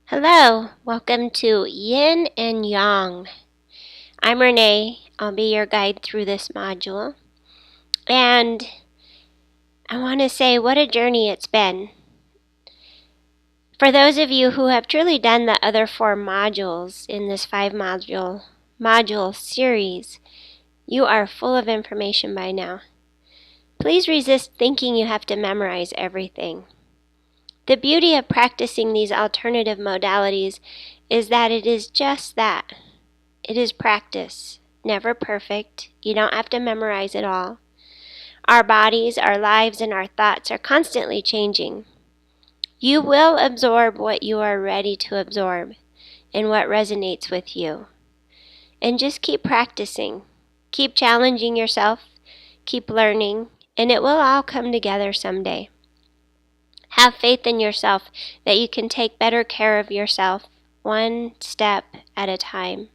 Hello, welcome to Yin and Yang. I'm Renee. I'll be your guide through this module. And I want to say what a journey it's been. For those of you who have truly done the other 4 modules in this 5-module series, you are full of information by now. Please resist thinking you have to memorize everything. The beauty of practicing these alternative modalities is that it is just that. It is practice, never perfect. You don't have to memorize it all. Our bodies, our lives, and our thoughts are constantly changing. You will absorb what you are ready to absorb and what resonates with you. And just keep practicing. Keep challenging yourself. Keep learning, and it will all come together someday. Have faith in yourself that you can take better care of yourself, one step at a time.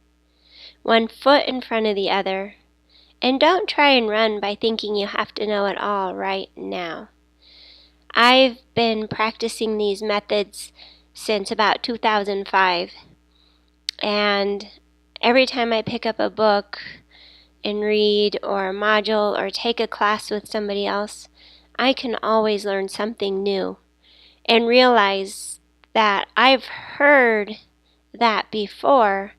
One foot in front of the other. And don't try and run by thinking you have to know it all right now. I've been practicing these methods since about 2005. And every time I pick up a book and read or a module or take a class with somebody else, I can always learn something new and realize that I've heard that before,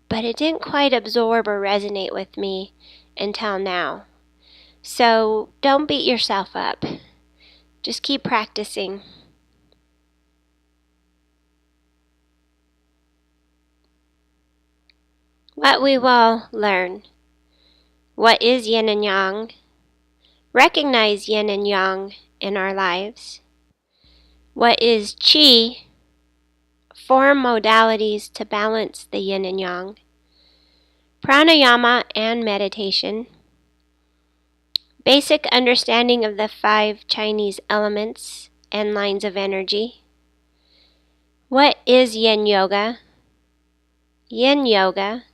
but it didn't quite absorb or resonate with me until now. So don't beat yourself up. Just keep practicing. What we will learn. What is yin and yang? Recognize yin and yang in our lives. What is qi? 4 modalities to balance the yin and yang. Pranayama and meditation. Basic understanding of the 5 Chinese elements and lines of energy. What is Yin Yoga? Yin Yoga.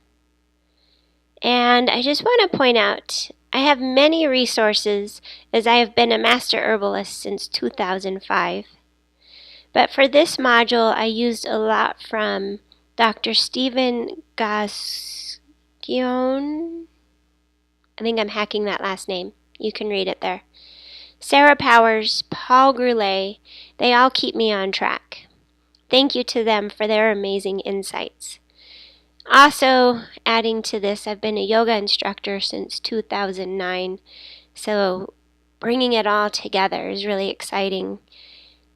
And I just want to point out, I have many resources as I have been a master herbalist since 2005. But for this module, I used a lot from Dr. Stephen Gascione. I think I'm hacking that last name. You can read it there. Sarah Powers, Paul Goulet, they all keep me on track. Thank you to them for their amazing insights. Also, adding to this, I've been a yoga instructor since 2009, so bringing it all together is really exciting,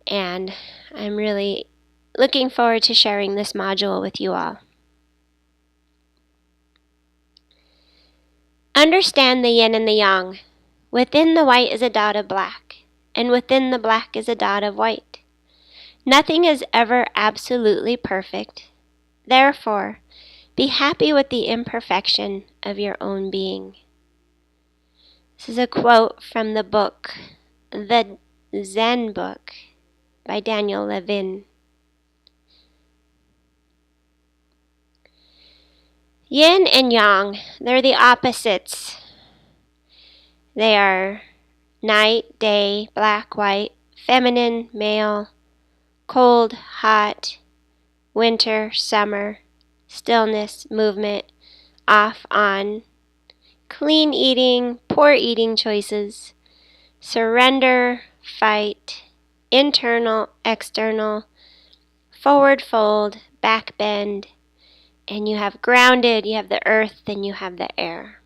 and I'm really looking forward to sharing this module with you all. Understand the yin and the yang. Within the white is a dot of black, and within the black is a dot of white. Nothing is ever absolutely perfect. Therefore, be happy with the imperfection of your own being. This is a quote from the book, The Zen Book, by Daniel Levin. Yin and yang, they're the opposites. They are night, day, black, white, feminine, male, cold, hot, winter, summer, stillness, movement, off, on, clean eating, poor eating choices, surrender, fight, internal, external, forward fold, back bend, and you have grounded, you have the earth, and you have the air.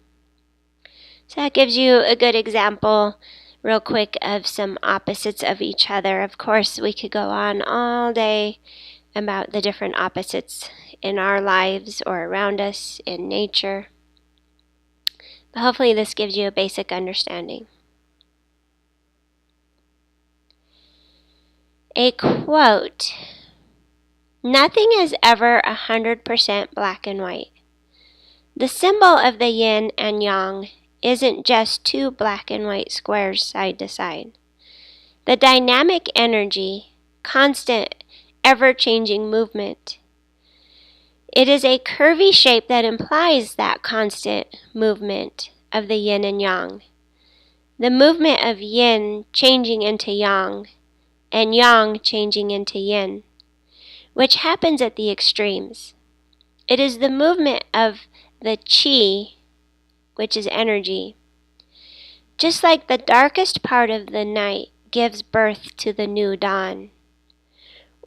So that gives you a good example, real quick, of some opposites of each other. Of course, we could go on all day about the different opposites in our lives or around us in nature. But hopefully this gives you a basic understanding. A quote: "Nothing is ever 100% black and white. The symbol of the yin and yang isn't just 2 black and white squares side to side. The dynamic energy, constant, ever-changing movement. It is a curvy shape that implies that constant movement of the yin and yang. The movement of yin changing into yang, and yang changing into yin. which happens at the extremes. It is the movement of the qi, which is energy. Just like the darkest part of the night gives birth to the new dawn,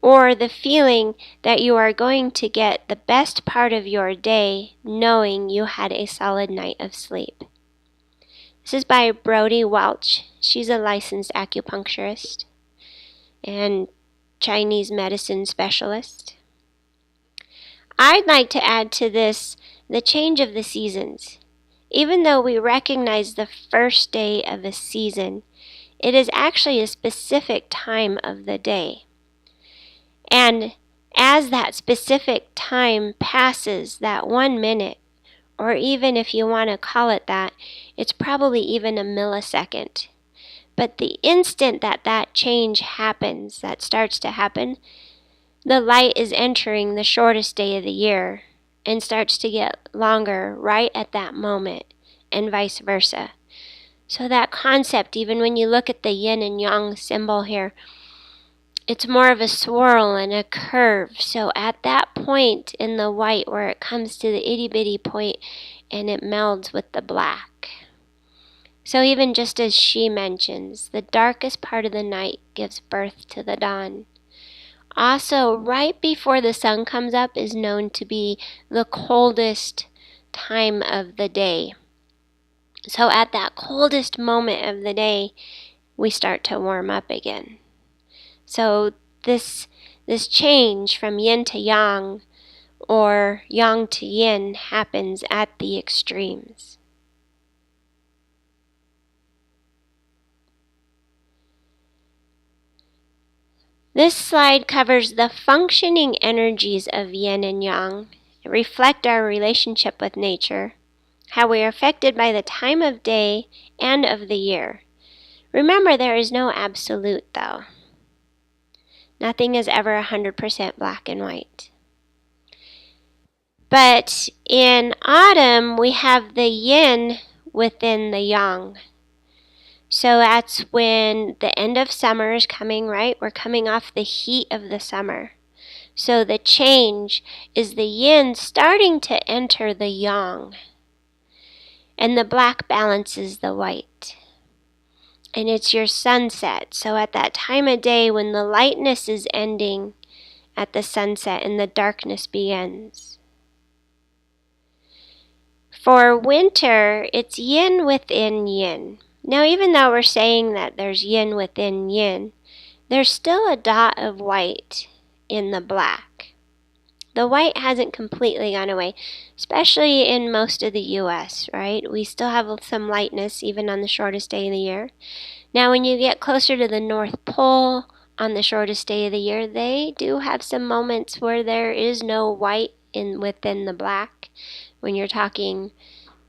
or the feeling that you are going to get the best part of your day knowing you had a solid night of sleep. This is by Brody Welch. She's a licensed acupuncturist and Chinese medicine specialist. I'd like to add to this the change of the seasons. Even though we recognize the first day of a season, it is actually a specific time of the day. And as that specific time passes, that 1 minute, or even if you want to call it that, it's probably even a millisecond. But the instant that that change happens, that starts to happen, the light is entering the shortest day of the year and starts to get longer right at that moment, and vice versa. So that concept, even when you look at the yin and yang symbol here, it's more of a swirl and a curve. So at that point in the white where it comes to the itty bitty point and it melds with the black. So even just as she mentions, the darkest part of the night gives birth to the dawn. Also, right before the sun comes up is known to be the coldest time of the day. So at that coldest moment of the day, we start to warm up again. So this change from yin to yang or yang to yin happens at the extremes. This slide covers the functioning energies of yin and yang, reflect our relationship with nature, how we are affected by the time of day and of the year. Remember, there is no absolute, though. Nothing is ever 100% black and white. But in autumn, we have the yin within the yang. So that's when the end of summer is coming, right? We're coming off the heat of the summer. So the change is the yin starting to enter the yang. And the black balances the white. And it's your sunset. So at that time of day when the lightness is ending at the sunset and the darkness begins. For winter, it's yin within yin. Now, even though we're saying that there's yin within yin, there's still a dot of white in the black. The white hasn't completely gone away, especially in most of the U.S., right? We still have some lightness even on the shortest day of the year. Now, when you get closer to the North Pole on the shortest day of the year, they do have some moments where there is no white within the black when you're talking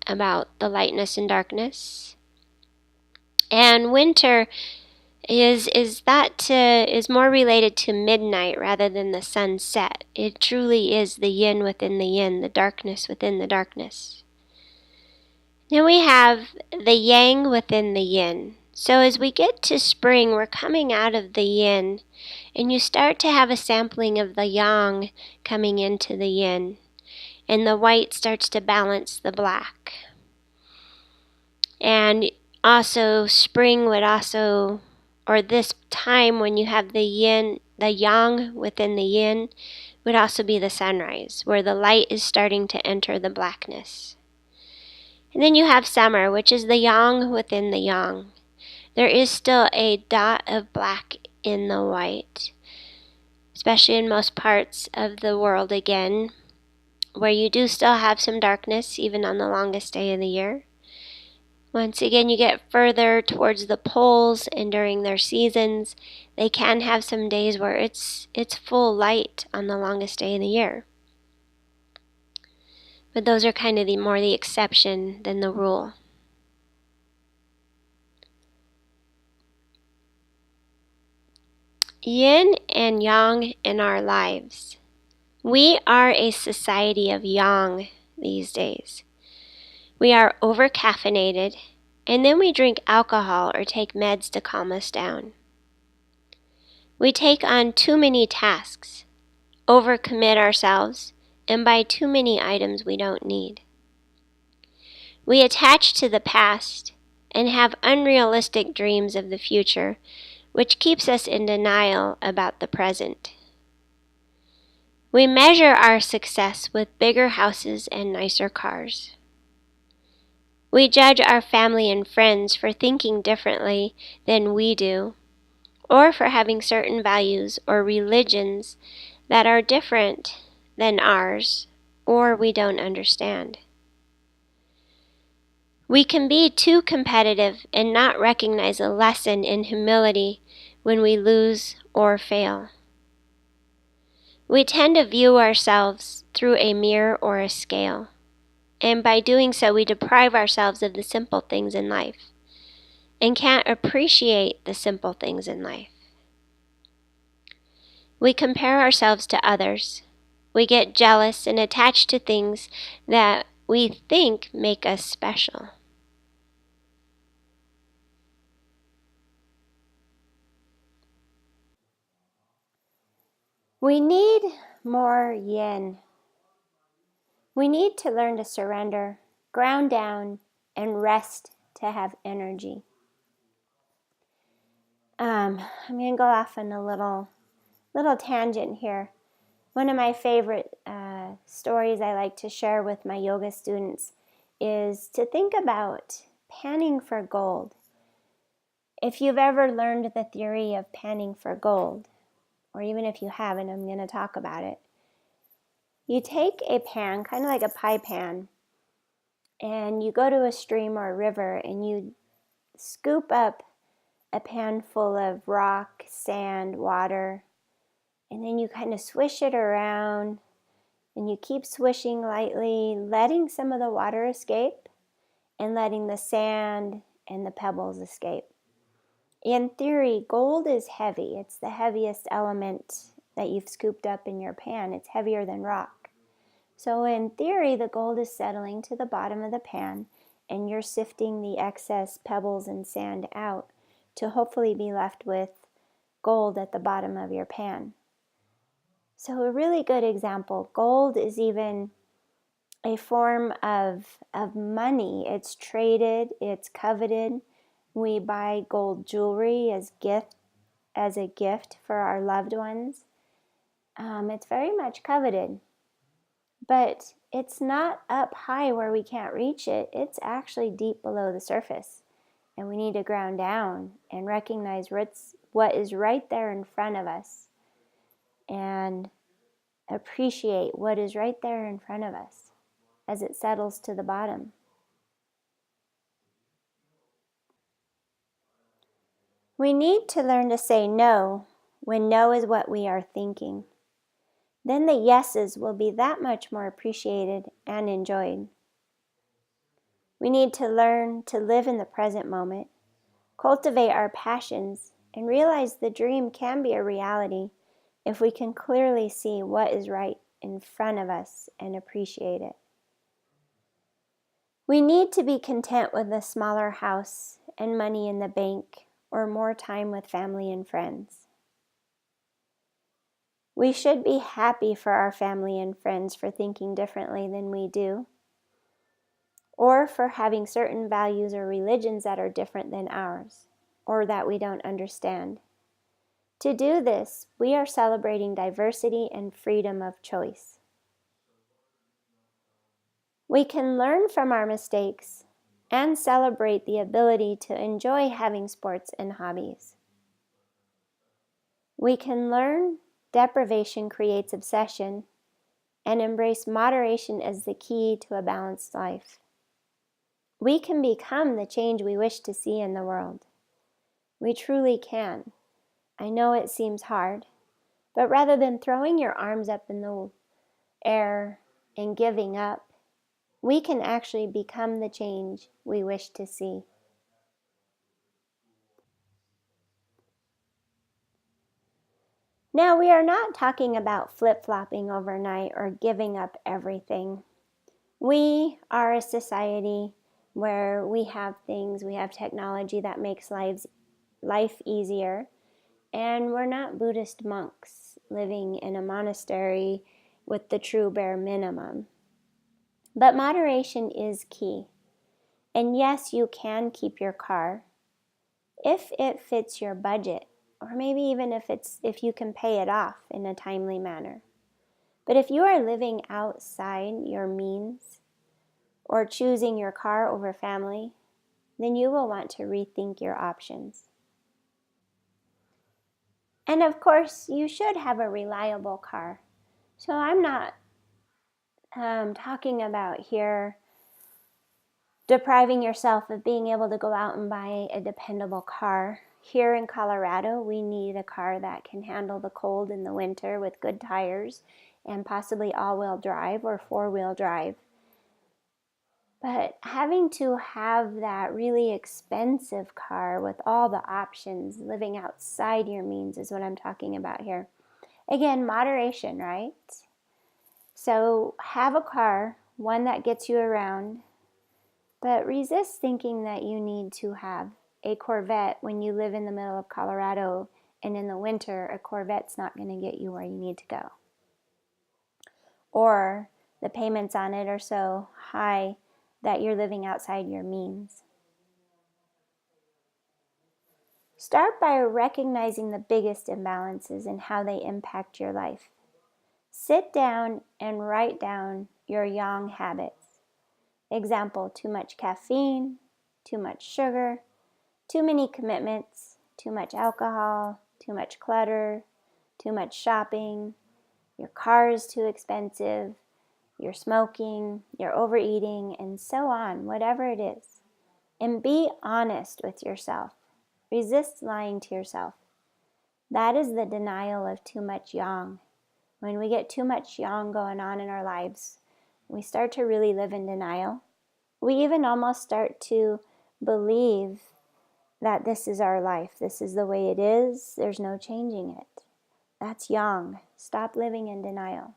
about the lightness and darkness. And winter is more related to midnight rather than the sunset. It truly is the yin within the yin, the darkness within the darkness. Then we have the yang within the yin. So as we get to spring, we're coming out of the yin, and you start to have a sampling of the yang coming into the yin, and the white starts to balance the black. And also, spring would also, or this time when you have the yin, the yang within the yin, would also be the sunrise, where the light is starting to enter the blackness. And then you have summer, which is the yang within the yang. There is still a dot of black in the white, especially in most parts of the world again, where you do still have some darkness even on the longest day of the year. Once again, you get further towards the poles, and during their seasons, they can have some days where it's full light on the longest day of the year. But those are kind of more the exception than the rule. Yin and yang in our lives. We are a society of yang these days. We are over-caffeinated, and then we drink alcohol or take meds to calm us down. We take on too many tasks. overcommit ourselves, and buy too many items we don't need. We attach to the past and have unrealistic dreams of the future, which keeps us in denial about the present. We measure our success with bigger houses and nicer cars. We judge our family and friends for thinking differently than we do, or for having certain values or religions that are different than ours, or we don't understand. We can be too competitive and not recognize a lesson in humility when we lose or fail. We tend to view ourselves through a mirror or a scale, and by doing so we deprive ourselves of the simple things in life and can't appreciate the simple things in life. We compare ourselves to others. We get jealous and attached to things that we think make us special. We need more yin. We need to learn to surrender, ground down, and rest to have energy. I'm going to go off on a little tangent here. One of my favorite stories I like to share with my yoga students is to think about panning for gold. If you've ever learned the theory of panning for gold, or even if you haven't, I'm going to talk about it. You take a pan, kind of like a pie pan, and you go to a stream or a river and you scoop up a pan full of rock, sand, water, and then you kind of swish it around and you keep swishing lightly, letting some of the water escape and letting the sand and the pebbles escape. In theory, gold is heavy. It's the heaviest element that you've scooped up in your pan. It's heavier than rock. So in theory, the gold is settling to the bottom of the pan and you're sifting the excess pebbles and sand out to hopefully be left with gold at the bottom of your pan. So a really good example, gold is even a form of money. It's traded, it's coveted. We buy gold jewelry as a gift for our loved ones. It's very much coveted. But it's not up high where we can't reach it. It's actually deep below the surface. And we need to ground down and recognize what is right there in front of us and appreciate what is right there in front of us as it settles to the bottom. We need to learn to say no when no is what we are thinking. Then the yeses will be that much more appreciated and enjoyed. We need to learn to live in the present moment, cultivate our passions, and realize the dream can be a reality if we can clearly see what is right in front of us and appreciate it. We need to be content with a smaller house and money in the bank or more time with family and friends. We should be happy for our family and friends for thinking differently than we do, or for having certain values or religions that are different than ours, or that we don't understand. To do this, we are celebrating diversity and freedom of choice. We can learn from our mistakes and celebrate the ability to enjoy having sports and hobbies. We can learn deprivation creates obsession and embrace moderation as the key to a balanced life. We can become the change we wish to see in the world. We truly can. I know it seems hard, but rather than throwing your arms up in the air and giving up, we can actually become the change we wish to see. Now, we are not talking about flip-flopping overnight or giving up everything. We are a society where we have technology that makes life easier, and we're not Buddhist monks living in a monastery with the true bare minimum. But moderation is key. And yes, you can keep your car if it fits your budget, or maybe even if you can pay it off in a timely manner. But if you are living outside your means or choosing your car over family, then you will want to rethink your options. And of course, you should have a reliable car. So I'm not talking about here depriving yourself of being able to go out and buy a dependable car. Here in Colorado, we need a car that can handle the cold in the winter with good tires and possibly all-wheel drive or four-wheel drive. But having to have that really expensive car with all the options, living outside your means is what I'm talking about here. Again, moderation, right? So have a car, one that gets you around, but resist thinking that you need to have a Corvette when you live in the middle of Colorado, and in the winter, a Corvette's not going to get you where you need to go. Or the payments on it are so high that you're living outside your means. Start by recognizing the biggest imbalances and how they impact your life. Sit down and write down your yang habits. Example, too much caffeine, too much sugar, too many commitments, too much alcohol, too much clutter, too much shopping, your car is too expensive, you're smoking, you're overeating, and so on, whatever it is. And be honest with yourself. Resist lying to yourself. That is the denial of too much yang. When we get too much yang going on in our lives, we start to really live in denial. We even almost start to believe that this is our life. This is the way it is. There's no changing it. That's yang. Stop living in denial.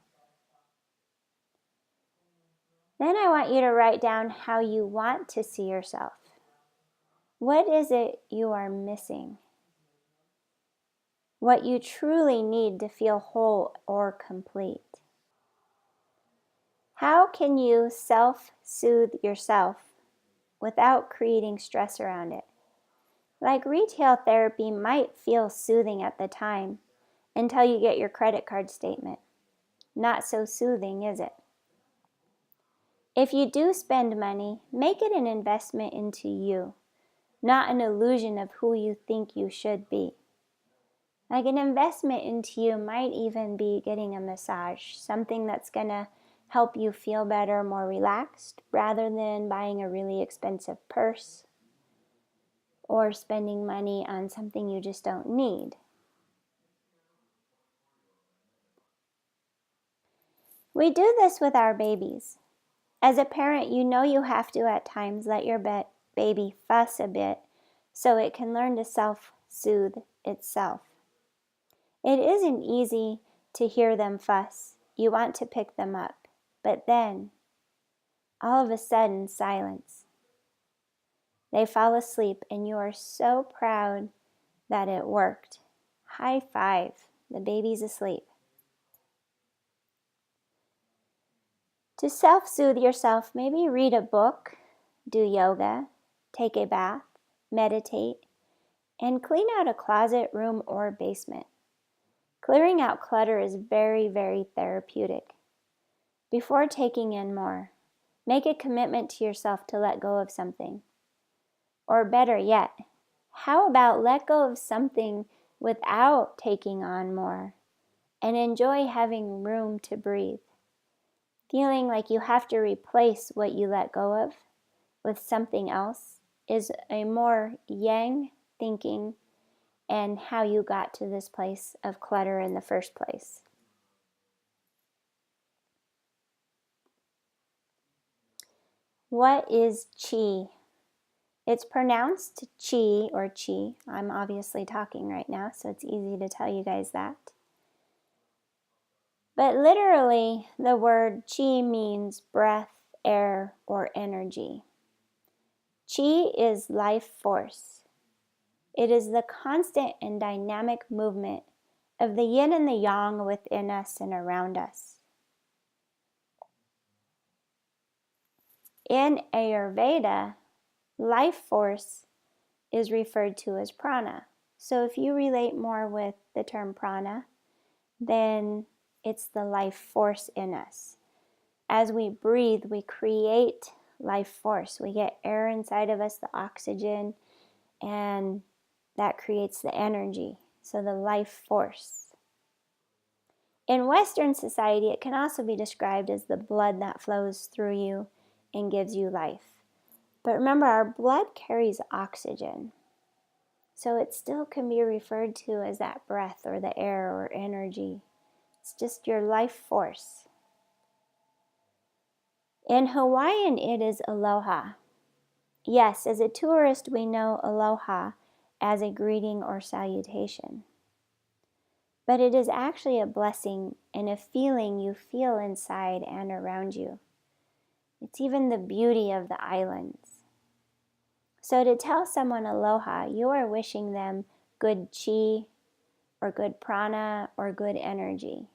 Then I want you to write down how you want to see yourself. What is it you are missing? What you truly need to feel whole or complete. How can you self-soothe yourself without creating stress around it? Like retail therapy might feel soothing at the time until you get your credit card statement. Not so soothing, is it? If you do spend money, make it an investment into you, not an illusion of who you think you should be. Like an investment into you might even be getting a massage, something that's going to help you feel better, more relaxed, rather than buying a really expensive purse or spending money on something you just don't need. We do this with our babies. As a parent, you know you have to at times let your baby fuss a bit so it can learn to self-soothe itself. It isn't easy to hear them fuss. You want to pick them up, but then, all of a sudden, silence. They fall asleep and you are so proud that it worked. High five, the baby's asleep. To self-soothe yourself, maybe read a book, do yoga, take a bath, meditate, and clean out a closet, room, or basement. Clearing out clutter is very, very therapeutic. Before taking in more, make a commitment to yourself to let go of something. Or better yet, how about let go of something without taking on more and enjoy having room to breathe? Feeling like you have to replace what you let go of with something else is a more yang thinking and how you got to this place of clutter in the first place. What is qi? It's pronounced chi or chi. I'm obviously talking right now, so it's easy to tell you guys that. But literally, the word qi means breath, air, or energy. Qi is life force. It is the constant and dynamic movement of the yin and the yang within us and around us. In Ayurveda, life force is referred to as prana. So if you relate more with the term prana, then it's the life force in us. As we breathe, we create life force. We get air inside of us, the oxygen, and that creates the energy. So the life force. In Western society, it can also be described as the blood that flows through you and gives you life. But remember, our blood carries oxygen. So it still can be referred to as that breath or the air or energy. It's just your life force. In Hawaiian, it is aloha. Yes, as a tourist, we know aloha as a greeting or salutation. But it is actually a blessing and a feeling you feel inside and around you. It's even the beauty of the islands. So to tell someone aloha, you are wishing them good chi or good prana or good energy.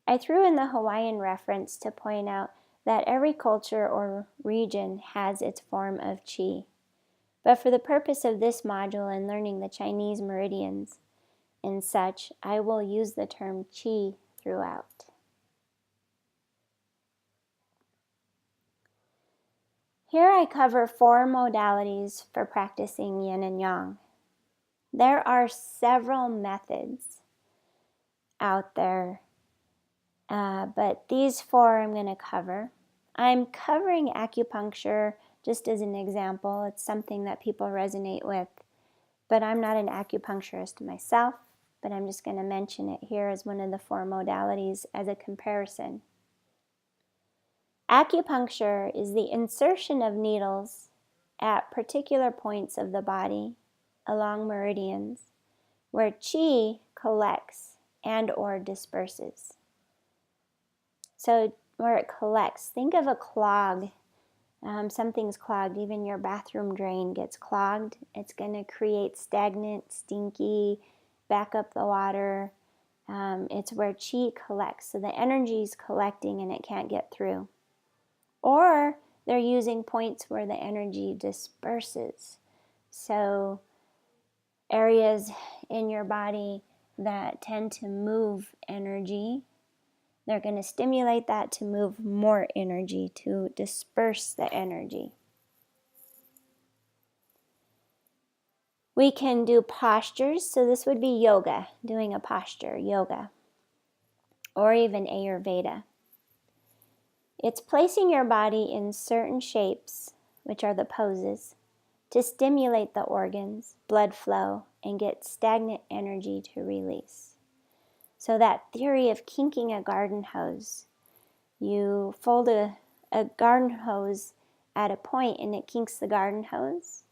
I threw in the Hawaiian reference to point out that every culture or region has its form of chi. But for the purpose of this module and learning the Chinese meridians and such, I will use the term chi throughout. Here I cover 4 modalities for practicing yin and yang. There are several methods out there, but these 4 I'm going to cover. I'm covering acupuncture just as an example. It's something that people resonate with, but I'm not an acupuncturist myself, but I'm just going to mention it here as one of the 4 modalities as a comparison. Acupuncture is the insertion of needles at particular points of the body along meridians where qi collects and or disperses. So where it collects, think of a clog. Something's clogged, even your bathroom drain gets clogged. It's going to create stagnant, stinky, back up the water. It's where qi collects. So the energy's collecting and it can't get through. Or they're using points where the energy disperses. So areas in your body that tend to move energy, they're going to stimulate that to move more energy, to disperse the energy. We can do postures, so this would be yoga, doing a posture, yoga, or even Ayurveda. It's placing your body in certain shapes, which are the poses, to stimulate the organs, blood flow, and get stagnant energy to release. So that theory of kinking a garden hose, you fold a garden hose at a point and it kinks the garden hose.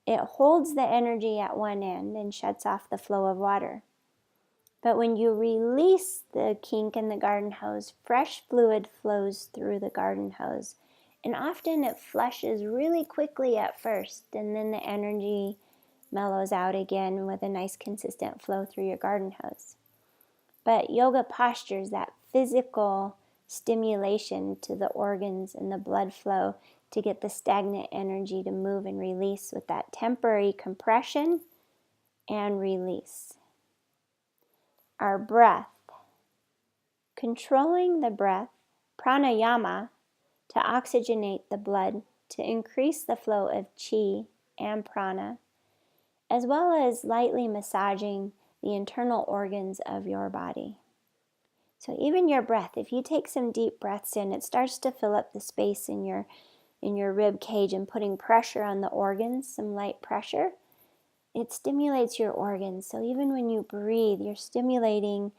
It holds the energy at one end and shuts off the flow of water. But when you release the kink in the garden hose, fresh fluid flows through the garden hose. And often it flushes really quickly at first, and then the energy mellows out again with a nice consistent flow through your garden hose. But yoga postures, that physical stimulation to the organs and the blood flow to get the stagnant energy to move and release with that temporary compression and release. Our breath. Controlling the breath, pranayama, to oxygenate the blood, to increase the flow of chi and prana, as well as lightly massaging the internal organs of your body. So even your breath, if you take some deep breaths in, it starts to fill up the space in your rib cage and putting pressure on the organs, some light pressure. It stimulates your organs. So even when you breathe, you're stimulating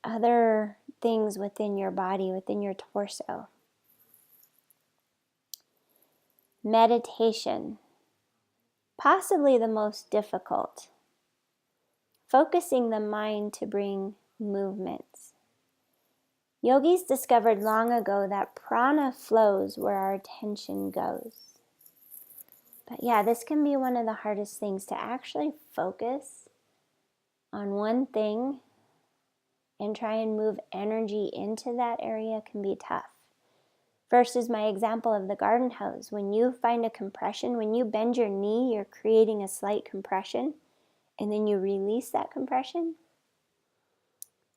other things within your body, within your torso. Meditation, possibly the most difficult. Focusing the mind to bring movements. Yogis discovered long ago that prana flows where our attention goes. But yeah, this can be one of the hardest things, to actually focus on one thing and try and move energy into that area can be tough. Versus my example of the garden hose. When you find a compression, when you bend your knee, you're creating a slight compression, and then you release that compression.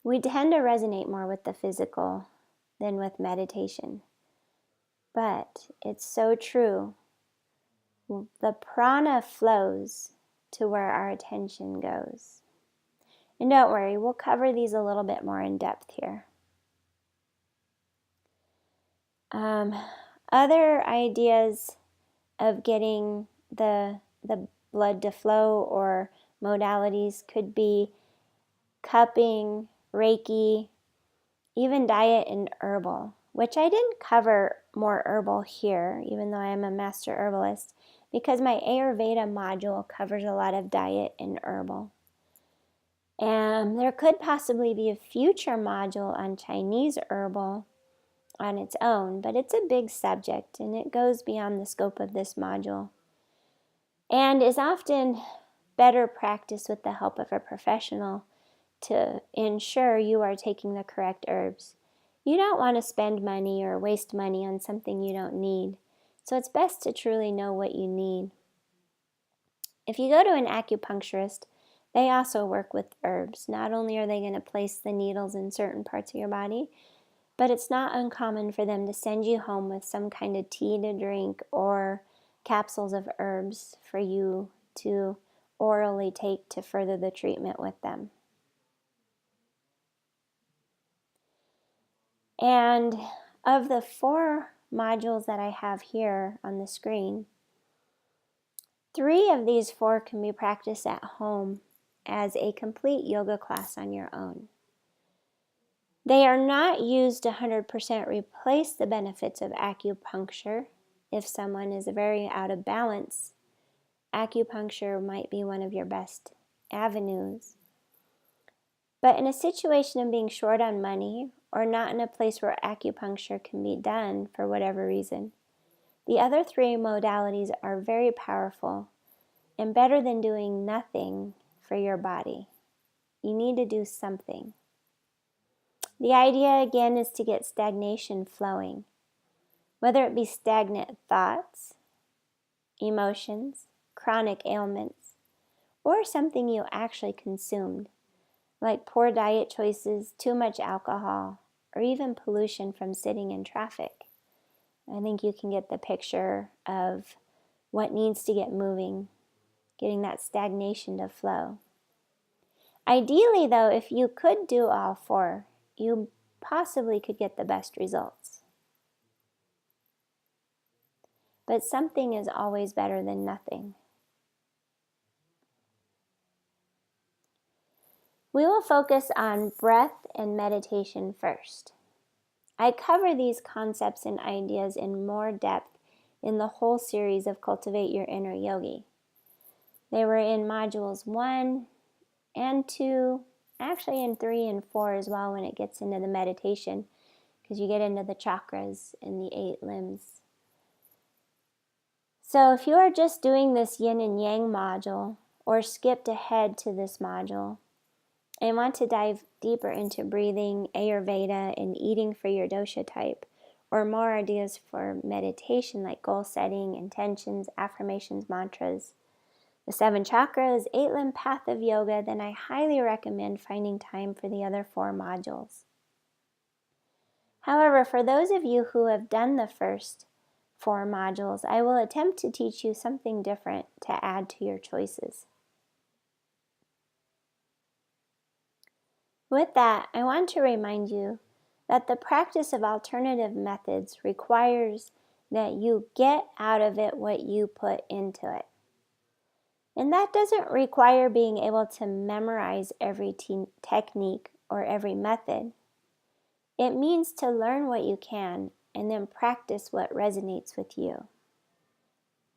We tend to resonate more with the physical than with meditation. But it's so true. The prana flows to where our attention goes. And don't worry, we'll cover these a little bit more in depth here. Other ideas of getting the blood to flow or modalities could be cupping, Reiki, even diet and herbal, which I didn't cover more herbal here, even though I am a master herbalist, because my Ayurveda module covers a lot of diet and herbal. And there could possibly be a future module on Chinese herbal on its own, but it's a big subject and it goes beyond the scope of this module and is often better practiced with the help of a professional to ensure you are taking the correct herbs. You don't want to spend money or waste money on something you don't need, so it's best to truly know what you need. If you go to an acupuncturist, they also work with herbs. Not only are they going to place the needles in certain parts of your body, but it's not uncommon for them to send you home with some kind of tea to drink or capsules of herbs for you to orally take to further the treatment with them. And of the 4 modules that I have here on the screen, 3 of these 4 can be practiced at home as a complete yoga class on your own. They are not used to 100% replace the benefits of acupuncture. If someone is very out of balance, acupuncture might be one of your best avenues. But in a situation of being short on money or not in a place where acupuncture can be done for whatever reason, the other 3 modalities are very powerful and better than doing nothing for your body. You need to do something. The idea again is to get stagnation flowing, whether it be stagnant thoughts, emotions, chronic ailments, or something you actually consumed, like poor diet choices, too much alcohol, or even pollution from sitting in traffic. I think you can get the picture of what needs to get moving, getting that stagnation to flow. Ideally, though, if you could do all 4, you possibly could get the best results. But something is always better than nothing. We will focus on breath and meditation first. I cover these concepts and ideas in more depth in the whole series of Cultivate Your Inner Yogi. They were in modules 1 and 2, actually in 3 and 4 as well when it gets into the meditation, because you get into the chakras and the 8 limbs. So if you are just doing this yin and yang module or skipped ahead to this module and want to dive deeper into breathing, Ayurveda, and eating for your dosha type, or more ideas for meditation like goal setting, intentions, affirmations, mantras, the 7 chakras, 8-limb path of yoga, then I highly recommend finding time for the other 4 modules. However, for those of you who have done the first 4 modules, I will attempt to teach you something different to add to your choices. With that, I want to remind you that the practice of alternative methods requires that you get out of it what you put into it. And that doesn't require being able to memorize every technique or every method. It means to learn what you can and then practice what resonates with you.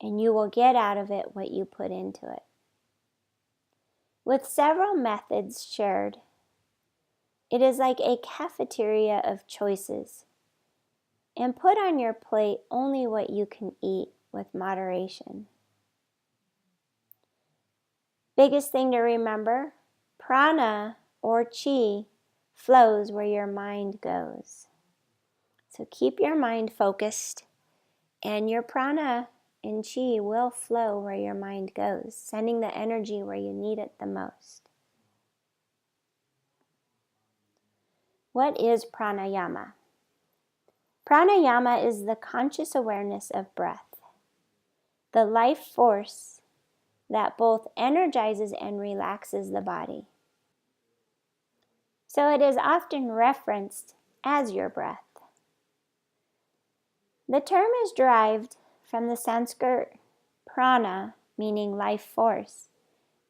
And you will get out of it what you put into it. With several methods shared, it is like a cafeteria of choices. And put on your plate only what you can eat with moderation. Biggest thing to remember, Prana or chi flows where your mind goes. So keep your mind focused, and your prana and chi will flow where your mind goes, sending the energy where you need it the most. What is pranayama? Pranayama is the conscious awareness of breath, the life force that both energizes and relaxes the body. So it is often referenced as your breath. The term is derived from the Sanskrit prana, meaning life force,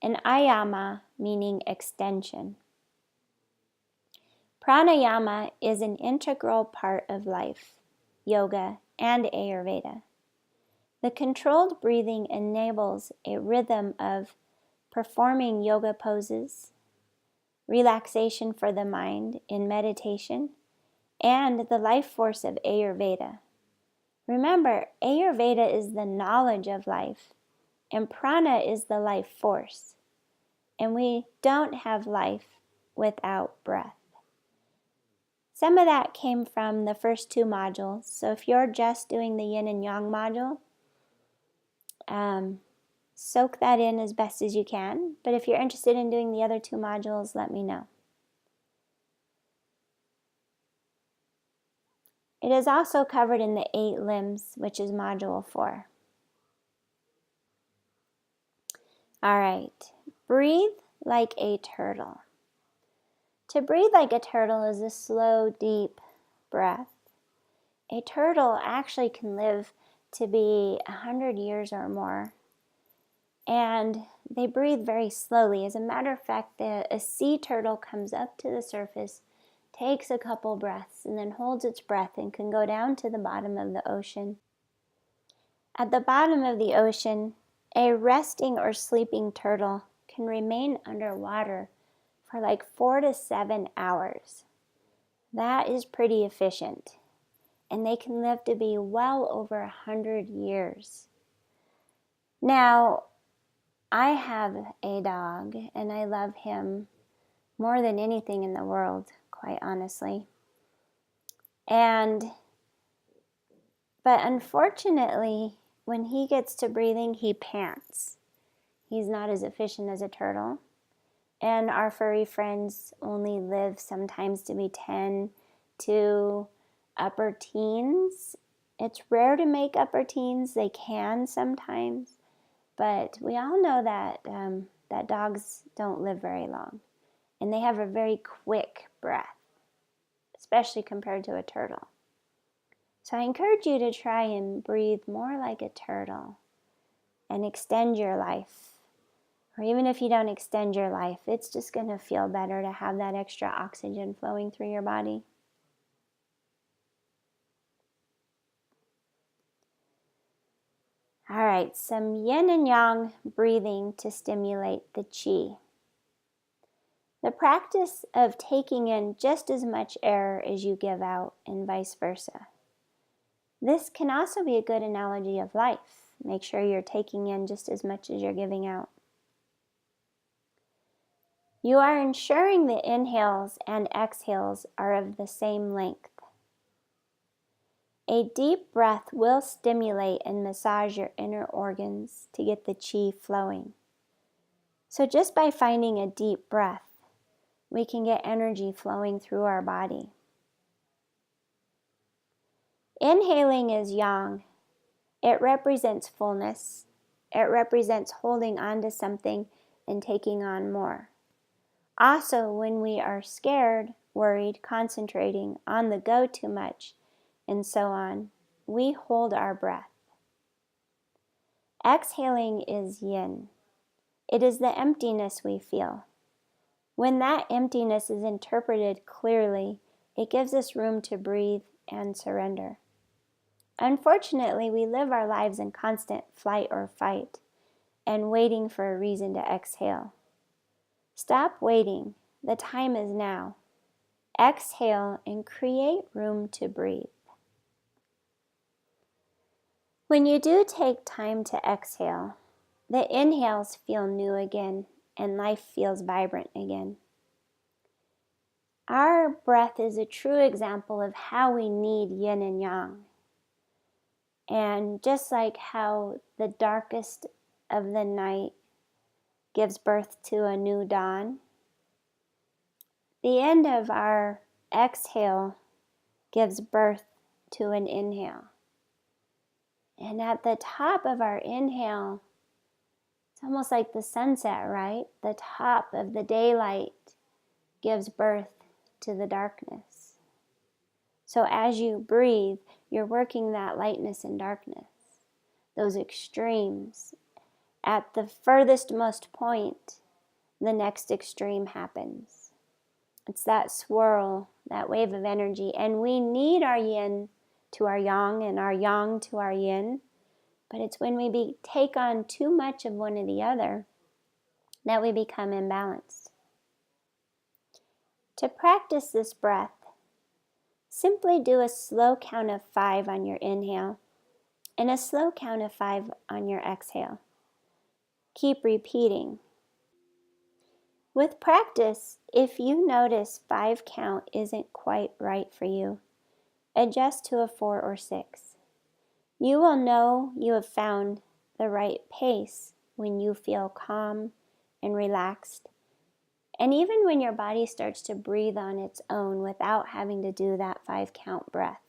and ayama, meaning extension. Pranayama is an integral part of life, yoga, and Ayurveda. The controlled breathing enables a rhythm of performing yoga poses, relaxation for the mind in meditation, and the life force of Ayurveda. Remember, Ayurveda is the knowledge of life, and prana is the life force. And we don't have life without breath. Some of that came from the first two modules. So if you're just doing the yin and yang module, soak that in as best as you can. But if you're interested in doing the other two modules, let me know. It is also covered in the 8 limbs, which is module 4. All right, breathe like a turtle. To breathe like a turtle is a slow, deep breath. A turtle actually can live to be 100 years or more, and they breathe very slowly. As a matter of fact, a sea turtle comes up to the surface, takes a couple breaths, and then holds its breath and can go down to the bottom of the ocean. At the bottom of the ocean, a resting or sleeping turtle can remain underwater for like 4 to 7 hours. That is pretty efficient. And they can live to be well over 100 years. Now, I have a dog, and I love him more than anything in the world, quite honestly. But unfortunately, when he gets to breathing, he pants. He's not as efficient as a turtle. And our furry friends only live sometimes to be 10 to upper teens. It's rare to make upper teens. They can sometimes. But we all know that dogs don't live very long. And they have a very quick breath, especially compared to a turtle. So I encourage you to try and breathe more like a turtle and extend your life. Or even if you don't extend your life, it's just going to feel better to have that extra oxygen flowing through your body. All right, some yin and yang breathing to stimulate the qi. The practice of taking in just as much air as you give out and vice versa. This can also be a good analogy of life. Make sure you're taking in just as much as you're giving out. You are ensuring the inhales and exhales are of the same length. A deep breath will stimulate and massage your inner organs to get the qi flowing. So just by finding a deep breath, we can get energy flowing through our body. Inhaling is yang. It represents fullness. It represents holding on to something and taking on more. Also, when we are scared, worried, concentrating, on the go too much, and so on, we hold our breath. Exhaling is yin. It is the emptiness we feel. When that emptiness is interpreted clearly, it gives us room to breathe and surrender. Unfortunately, we live our lives in constant flight or fight and waiting for a reason to exhale. Stop waiting. The time is now. Exhale and create room to breathe. When you do take time to exhale, the inhales feel new again and life feels vibrant again. Our breath is a true example of how we need yin and yang. And just like how the darkest of the night gives birth to a new dawn, the end of our exhale gives birth to an inhale. And at the top of our inhale, it's almost like the sunset, right? The top of the daylight gives birth to the darkness. So as you breathe, you're working that lightness and darkness, those extremes. At the furthest most point, the next extreme happens. It's that swirl, that wave of energy. And we need our yin to our yang and our yang to our yin. But it's when we take on too much of one or the other that we become imbalanced. To practice this breath, simply do a slow count of 5 on your inhale and a slow count of 5 on your exhale. Keep repeating. With practice, if you notice 5 count isn't quite right for you, adjust to a 4 or 6. You will know you have found the right pace when you feel calm and relaxed, and even when your body starts to breathe on its own without having to do that 5 count breath.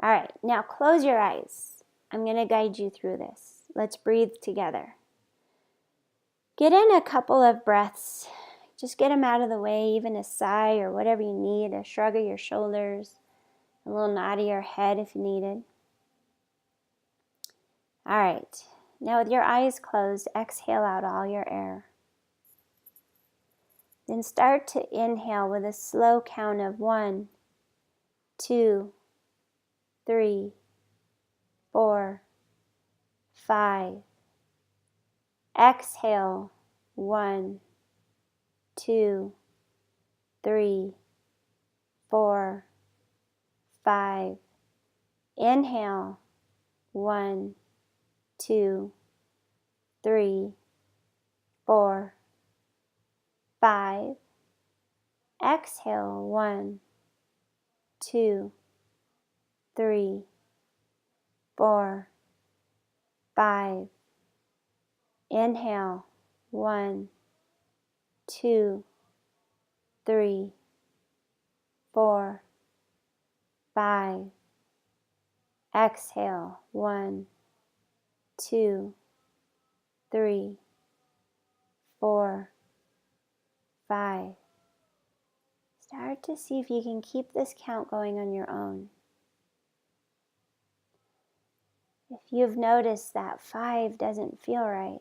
All right, now close your eyes. I'm going to guide you through this. Let's breathe together. Get in a couple of breaths. Just get them out of the way, even a sigh or whatever you need, a shrug of your shoulders, a little nod of your head if you need it. All right, now with your eyes closed, exhale out all your air. Then start to inhale with a slow count of 1, 2, 3, 4, 5. Exhale, 1, 2, 3, 4, 5. Inhale, 1, 2, 3, 4, 5. Exhale, 1, 2, 3, 4, 5. Inhale, 1, 2, 3, 4, 5. Exhale, 1, 2, 3, 4, 5. Start to see if you can keep this count going on your own. If you've noticed that 5 doesn't feel right,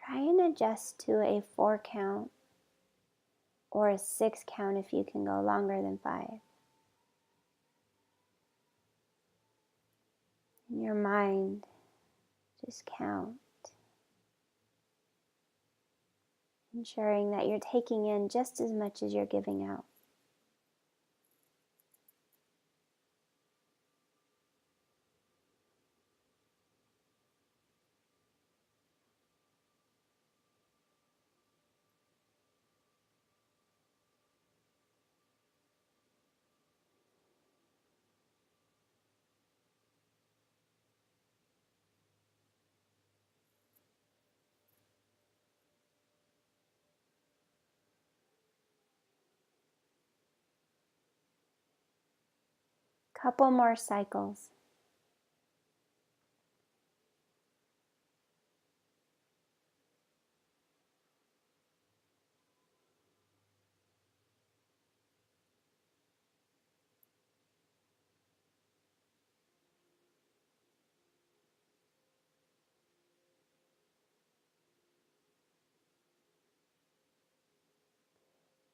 try and adjust to a 4 count or a 6 count if you can go longer than 5. In your mind, just count, ensuring that you're taking in just as much as you're giving out. Couple more cycles.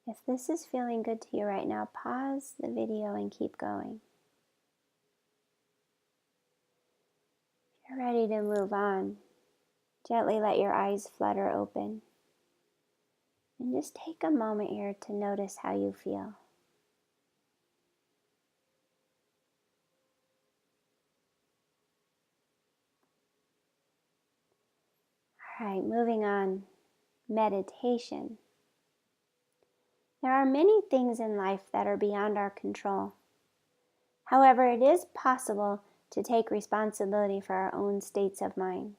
If this is feeling good to you right now, pause the video and keep going. If you're ready to move on, gently let your eyes flutter open. And just take a moment here to notice how you feel. All right, moving on. Meditation. There are many things in life that are beyond our control. However, it is possible to take responsibility for our own states of mind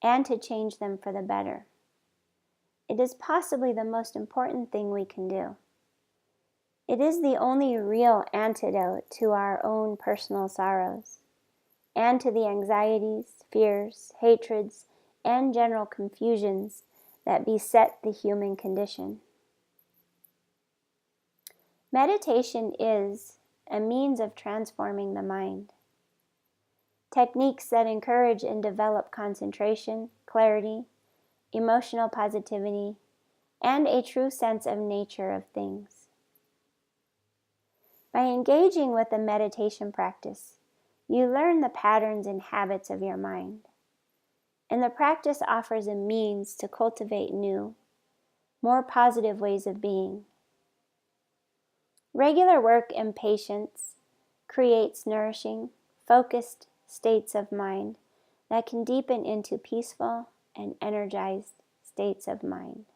and to change them for the better. It is possibly the most important thing we can do. It is the only real antidote to our own personal sorrows and to the anxieties, fears, hatreds, and general confusions that beset the human condition. Meditation is a means of transforming the mind. Techniques that encourage and develop concentration, clarity, emotional positivity, and a true sense of nature of things. By engaging with a meditation practice, you learn the patterns and habits of your mind, and the practice offers a means to cultivate new, more positive ways of being. Regular work and patience creates nourishing, focused states of mind that can deepen into peaceful and energized states of mind.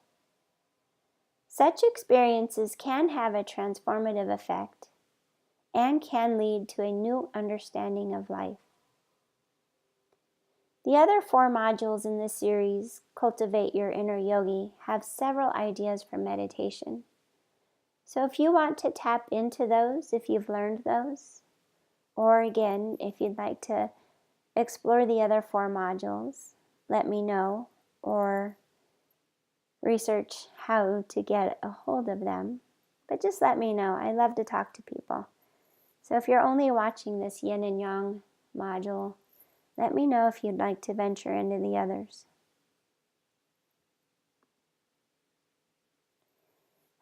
Such experiences can have a transformative effect and can lead to a new understanding of life. The other 4 modules in this series, Cultivate Your Inner Yogi, have several ideas for meditation. So if you want to tap into those, if you've learned those, or again, if you'd like to explore the other 4 modules, let me know, or research how to get a hold of them. But just let me know. I love to talk to people. So if you're only watching this Yin and Yang module, let me know if you'd like to venture into the others.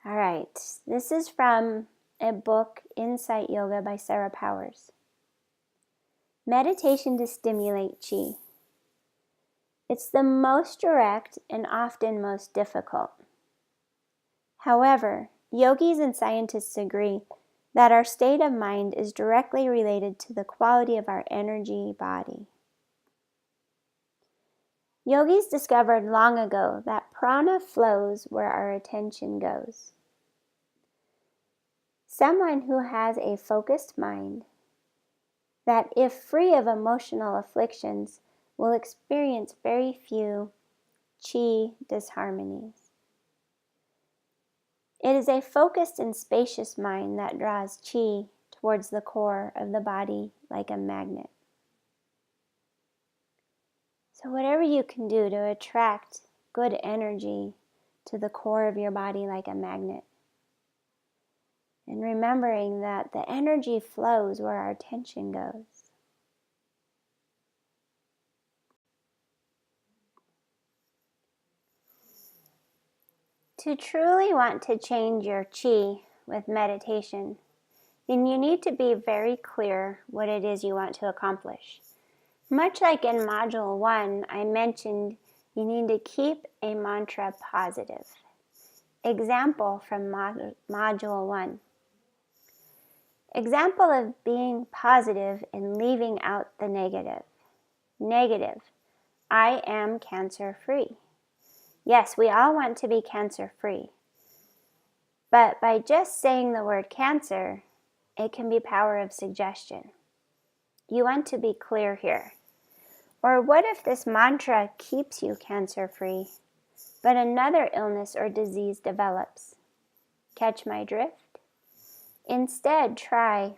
All right, this is from a book, Insight Yoga by Sarah Powers. Meditation to stimulate chi. It's the most direct and often most difficult. However, yogis and scientists agree that our state of mind is directly related to the quality of our energy body. Yogis discovered long ago that prana flows where our attention goes. Someone who has a focused mind, that if free of emotional afflictions, will experience very few chi disharmonies. It is a focused and spacious mind that draws chi towards the core of the body like a magnet. So whatever you can do to attract good energy to the core of your body like a magnet. And remembering that the energy flows where our attention goes. To truly want to change your chi with meditation, then you need to be very clear what it is you want to accomplish. Much like in Module 1, I mentioned you need to keep a mantra positive. Example from Module 1. Example of being positive and leaving out the negative. Negative. I am cancer-free. Yes, we all want to be cancer-free. But by just saying the word cancer, it can be power of suggestion. You want to be clear here. Or what if this mantra keeps you cancer-free, but another illness or disease develops? Catch my drift? Instead, try,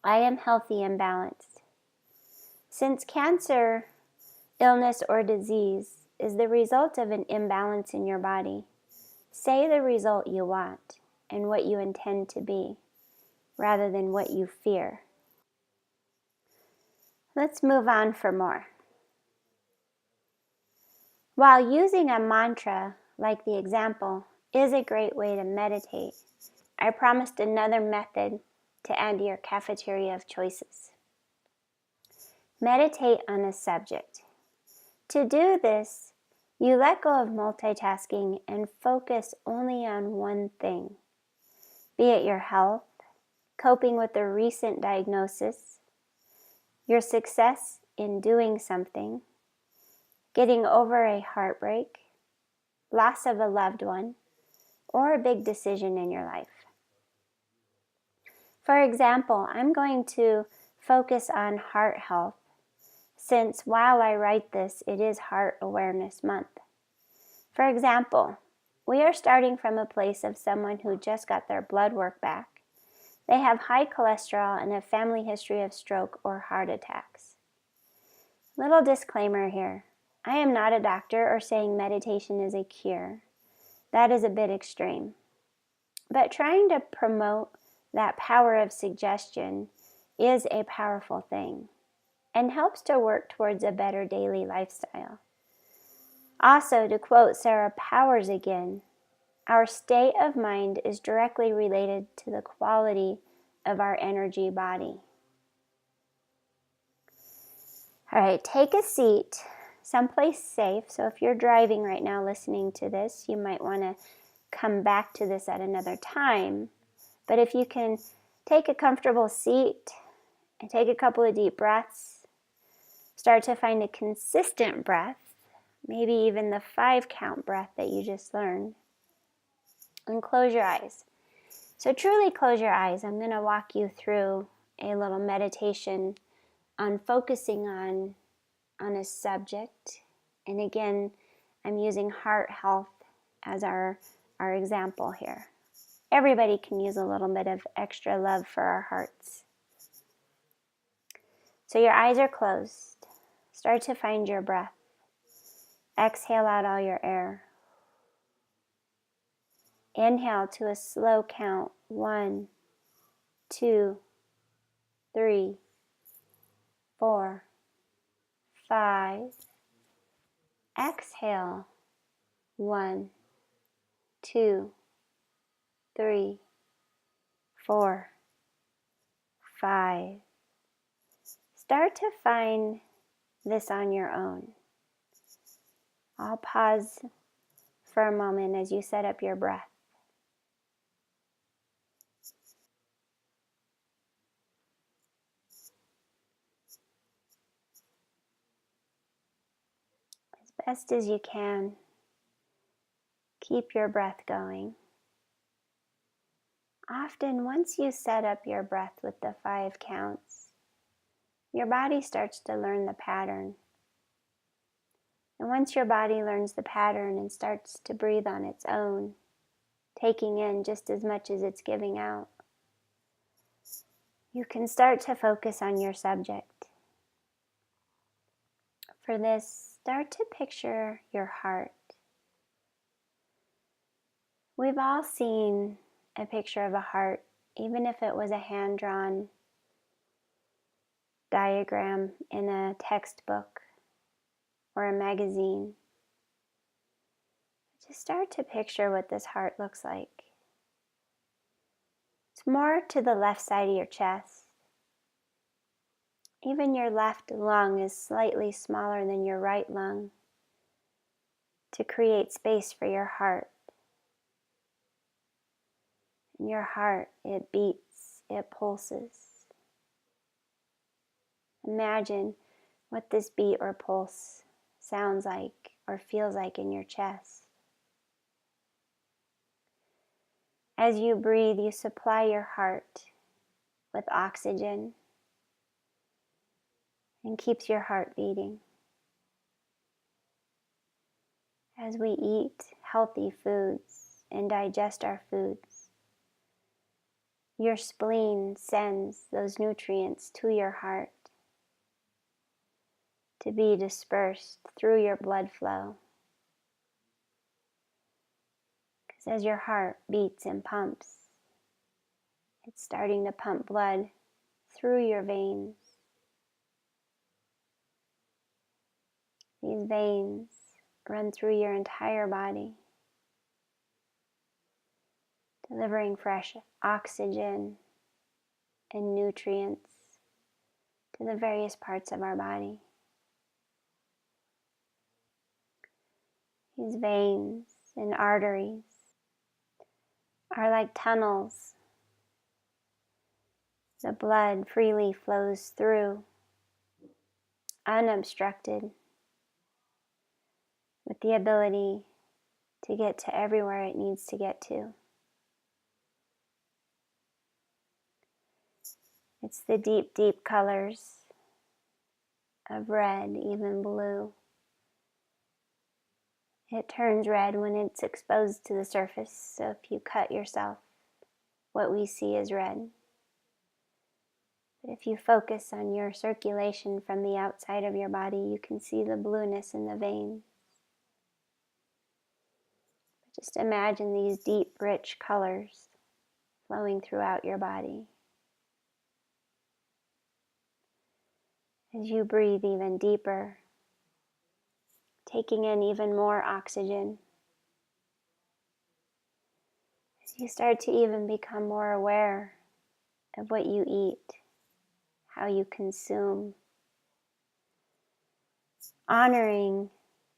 I am healthy and balanced. Since cancer, illness, or disease is the result of an imbalance in your body, say the result you want and what you intend to be, rather than what you fear. Let's move on for more. While using a mantra, like the example, is a great way to meditate, I promised another method to add to your cafeteria of choices. Meditate on a subject. To do this, you let go of multitasking and focus only on one thing, be it your health, coping with a recent diagnosis, your success in doing something, getting over a heartbreak, loss of a loved one, or a big decision in your life. For example, I'm going to focus on heart health, since while I write this, it is Heart Awareness Month. For example, we are starting from a place of someone who just got their blood work back. They have high cholesterol and a family history of stroke or heart attacks. Little disclaimer here. I am not a doctor or saying meditation is a cure. That is a bit extreme. But trying to promote that power of suggestion is a powerful thing and helps to work towards a better daily lifestyle. Also, to quote Sarah Powers again, our state of mind is directly related to the quality of our energy body. All right, take a seat someplace safe. So if you're driving right now listening to this, you might want to come back to this at another time. But if you can take a comfortable seat and take a couple of deep breaths, start to find a consistent breath, maybe even the 5-count breath that you just learned, and close your eyes. So truly close your eyes. I'm going to walk you through a little meditation on focusing on a subject. And again, I'm using heart health as our example here. Everybody can use a little bit of extra love for our hearts. So your eyes are closed. Start to find your breath. Exhale out all your air. Inhale to a slow count. 1, 2, 3, 4, 5. Exhale. 1, 2, 3, 4, 5. Start to find this on your own. I'll pause for a moment as you set up your breath. As best as you can, keep your breath going. Often, once you set up your breath with the 5 counts, your body starts to learn the pattern. And once your body learns the pattern and starts to breathe on its own, taking in just as much as it's giving out, you can start to focus on your subject. For this, start to picture your heart. We've all seen a picture of a heart, even if it was a hand-drawn diagram in a textbook or a magazine. Just start to picture what this heart looks like. It's more to the left side of your chest. Even your left lung is slightly smaller than your right lung to create space for your heart. And your heart, it beats, it pulses. Imagine what this beat or pulse sounds like or feels like in your chest. As you breathe, you supply your heart with oxygen and keeps your heart beating. As we eat healthy foods and digest our foods, your spleen sends those nutrients to your heart to be dispersed through your blood flow. Because as your heart beats and pumps, it's starting to pump blood through your veins. These veins run through your entire body, delivering fresh oxygen and nutrients to the various parts of our body. These veins and arteries are like tunnels. The blood freely flows through, unobstructed. with the ability to get to everywhere it needs to get to. It's the deep, deep colors of red, even blue. It turns red when it's exposed to the surface, so if you cut yourself, what we see is red. But if you focus on your circulation from the outside of your body, you can see the blueness in the veins. Just imagine these deep, rich colors flowing throughout your body. As you breathe even deeper, taking in even more oxygen, as you start to even become more aware of what you eat, how you consume, honoring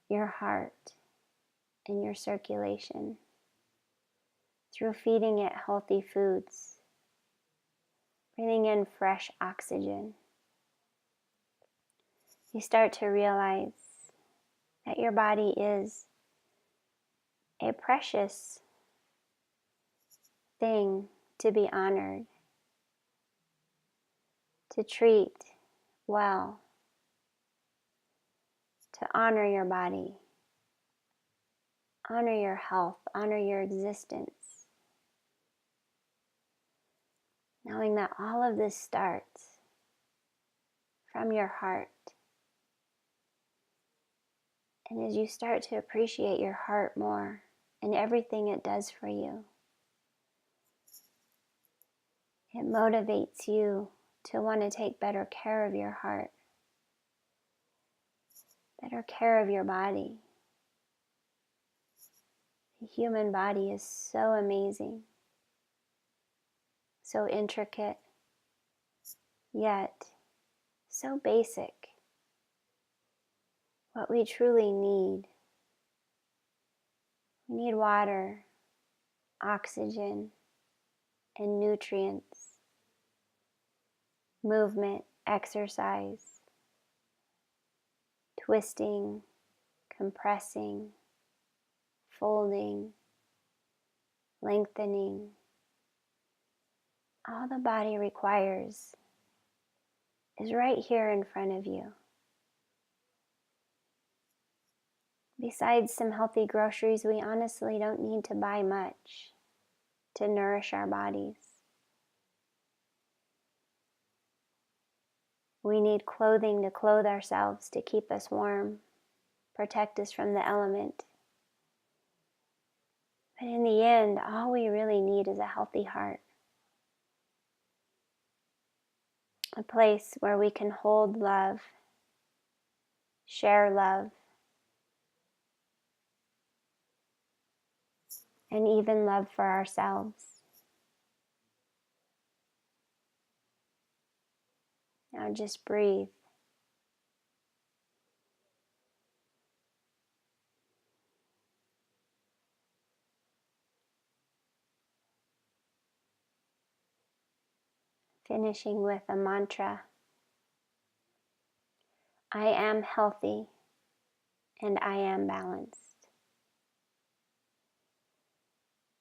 your heart and your circulation through feeding it healthy foods, breathing in fresh oxygen. You start to realize that your body is a precious thing to be honored, to treat well, to honor your body, honor your health, honor your existence, knowing that all of this starts from your heart. And as you start to appreciate your heart more and everything it does for you, it motivates you to want to take better care of your heart, better care of your body. The human body is so amazing, so intricate, yet so basic. What we truly need. We need water, oxygen, and nutrients, movement, exercise, twisting, compressing, folding, lengthening. All the body requires is right here in front of you. Besides some healthy groceries, we honestly don't need to buy much to nourish our bodies. We need clothing to clothe ourselves, to keep us warm, protect us from the element. But in the end, all we really need is a healthy heart. A place where we can hold love, share love, and even love for ourselves. Now just breathe. Finishing with a mantra. I am healthy and I am balanced.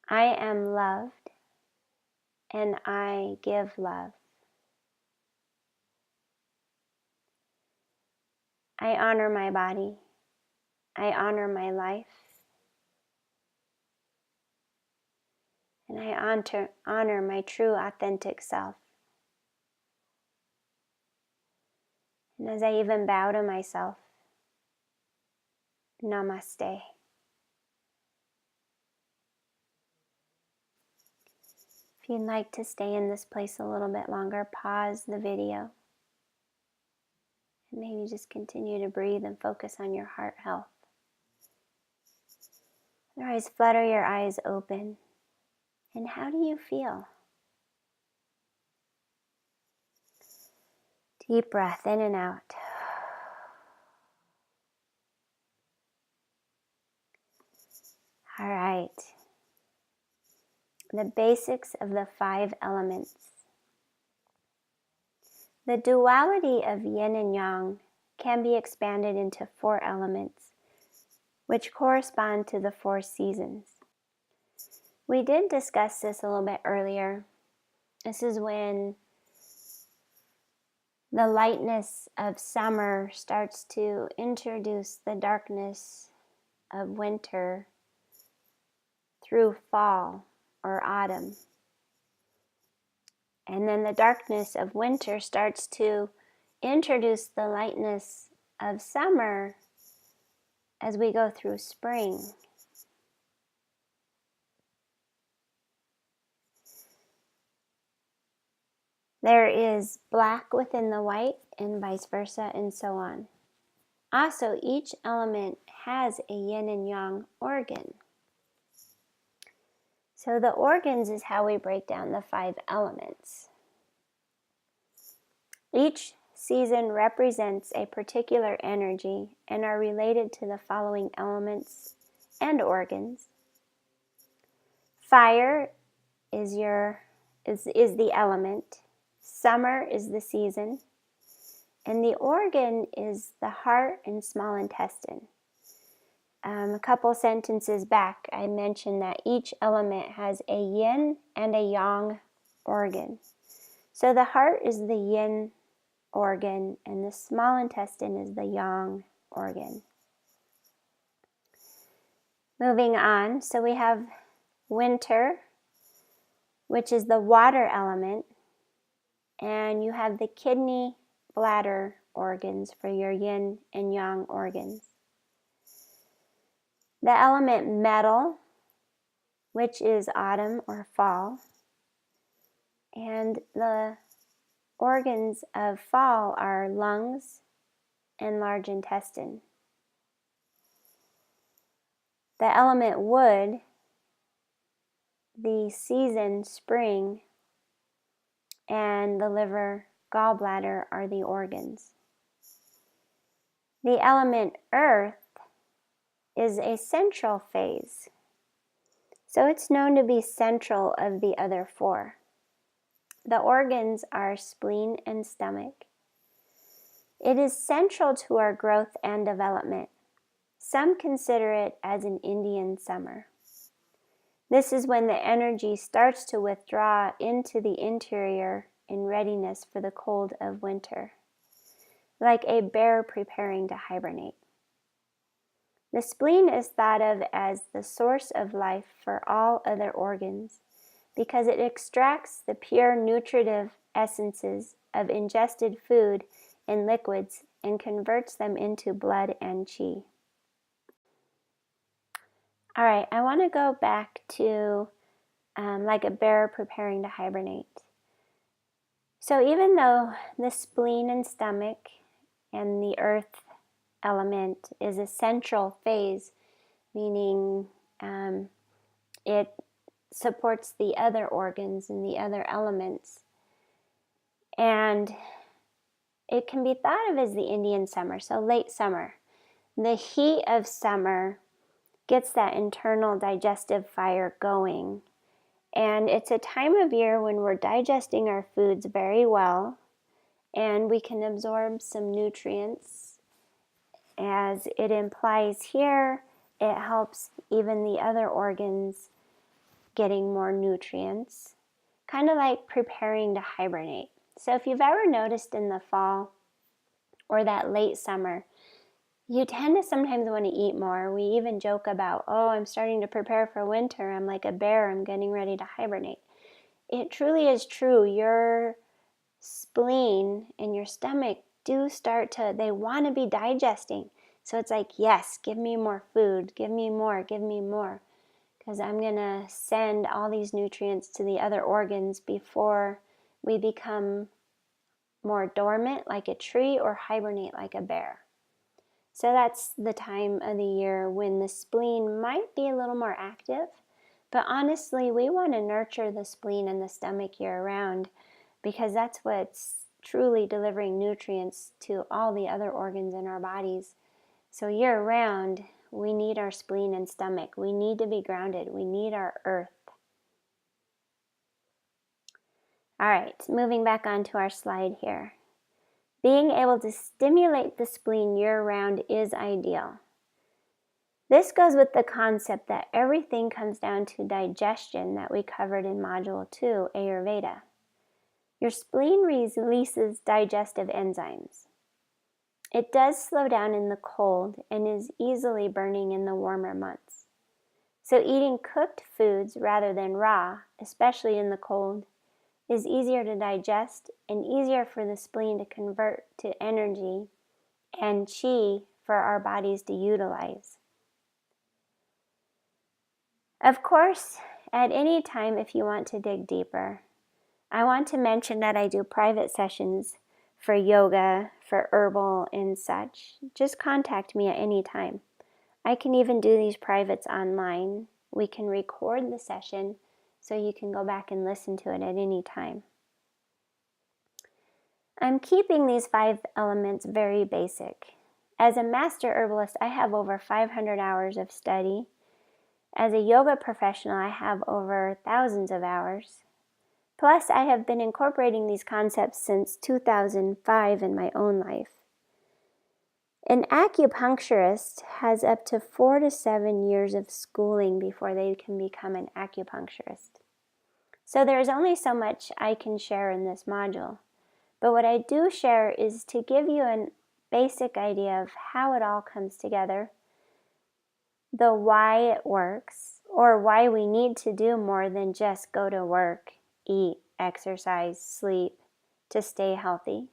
I am loved and I give love. I honor my body. I honor my life. And I honor my true authentic self. And as I even bow to myself, namaste. If you'd like to stay in this place a little bit longer, pause the video. And maybe just continue to breathe and focus on your heart health. Otherwise, flutter your eyes open. And how do you feel? Deep breath in and out. All right. The basics of the 5 elements. The duality of yin and yang can be expanded into 4 elements, which correspond to the 4 seasons. We did discuss this a little bit earlier. This is when the lightness of summer starts to introduce the darkness of winter through fall or autumn. And then the darkness of winter starts to introduce the lightness of summer as we go through spring. There is black within the white and vice versa and so on. Also, each element has a yin and yang organ. So the organs is how we break down the 5 elements. Each season represents a particular energy and are related to the following elements and organs. Fire is the element. Summer is the season. And the organ is the heart and small intestine. A couple sentences back, I mentioned that each element has a yin and a yang organ. So the heart is the yin organ and the small intestine is the yang organ. Moving on, so we have winter, which is the water element, and you have the kidney, bladder organs for your yin and yang organs. The element metal, which is autumn or fall, and the organs of fall are lungs and large intestine. The element wood, the season spring, and the liver, gallbladder are the organs. The element earth is a central phase. So it's known to be central of the other 4. The organs are spleen and stomach. It is central to our growth and development. Some consider it as an Indian summer. This is when the energy starts to withdraw into the interior in readiness for the cold of winter, like a bear preparing to hibernate. The spleen is thought of as the source of life for all other organs because it extracts the pure nutritive essences of ingested food and liquids and converts them into blood and qi. All right, I want to go back to like a bear preparing to hibernate. So even though the spleen and stomach and the earth element is a central phase, meaning it supports the other organs and the other elements, and it can be thought of as the Indian summer, so late summer. The heat of summer gets that internal digestive fire going, and it's a time of year when we're digesting our foods very well, and we can absorb some nutrients. As it implies here, it helps even the other organs getting more nutrients, kind of like preparing to hibernate. So if you've ever noticed in the fall or that late summer, you tend to sometimes want to eat more. We even joke about, oh, I'm starting to prepare for winter. I'm like a bear. I'm getting ready to hibernate. It truly is true. Your spleen and your stomach do they want to be digesting. So it's like, yes, give me more food. Give me more. Give me more. Because I'm going to send all these nutrients to the other organs before we become more dormant like a tree or hibernate like a bear. So that's the time of the year when the spleen might be a little more active. But honestly, we want to nurture the spleen and the stomach year-round because that's what's truly delivering nutrients to all the other organs in our bodies. So year-round, we need our spleen and stomach. We need to be grounded. We need our earth. All right, moving back onto our slide here. Being able to stimulate the spleen year-round is ideal. This goes with the concept that everything comes down to digestion that we covered in Module 2, Ayurveda. Your spleen releases digestive enzymes. It does slow down in the cold and is easily burning in the warmer months. So eating cooked foods rather than raw, especially in the cold, is easier to digest and easier for the spleen to convert to energy and chi for our bodies to utilize. Of course, at any time if you want to dig deeper, I want to mention that I do private sessions for yoga, for herbal and such. Just contact me at any time. I can even do these privates online. We can record the session so you can go back and listen to it at any time. I'm keeping these 5 elements very basic. As a master herbalist, I have over 500 hours of study. As a yoga professional, I have over thousands of hours. Plus, I have been incorporating these concepts since 2005 in my own life. An acupuncturist has up to 4 to 7 years of schooling before they can become an acupuncturist. So there's only so much I can share in this module. But what I do share is to give you a basic idea of how it all comes together, the why it works, or why we need to do more than just go to work, eat, exercise, sleep to stay healthy.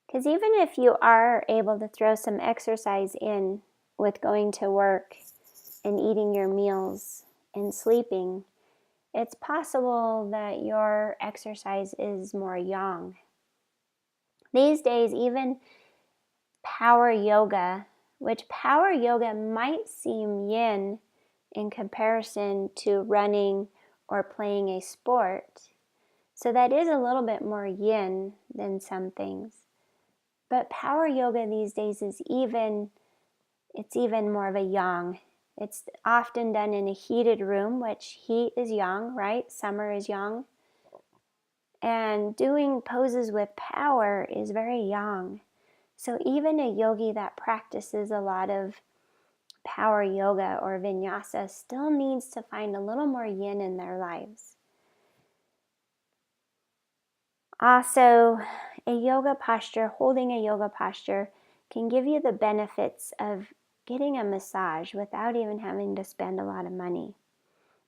Because even if you are able to throw some exercise in with going to work and eating your meals and sleeping, it's possible that your exercise is more yang. These days, even power yoga, which power yoga might seem yin in comparison to running or playing a sport. So that is a little bit more yin than some things. But power yoga these days is even more of a yang. It's often done in a heated room, which heat is yang, right? Summer is yang. And doing poses with power is very yang. So even a yogi that practices a lot of power yoga or vinyasa still needs to find a little more yin in their lives. Also, a yoga posture, holding a yoga posture, can give you the benefits of getting a massage without even having to spend a lot of money.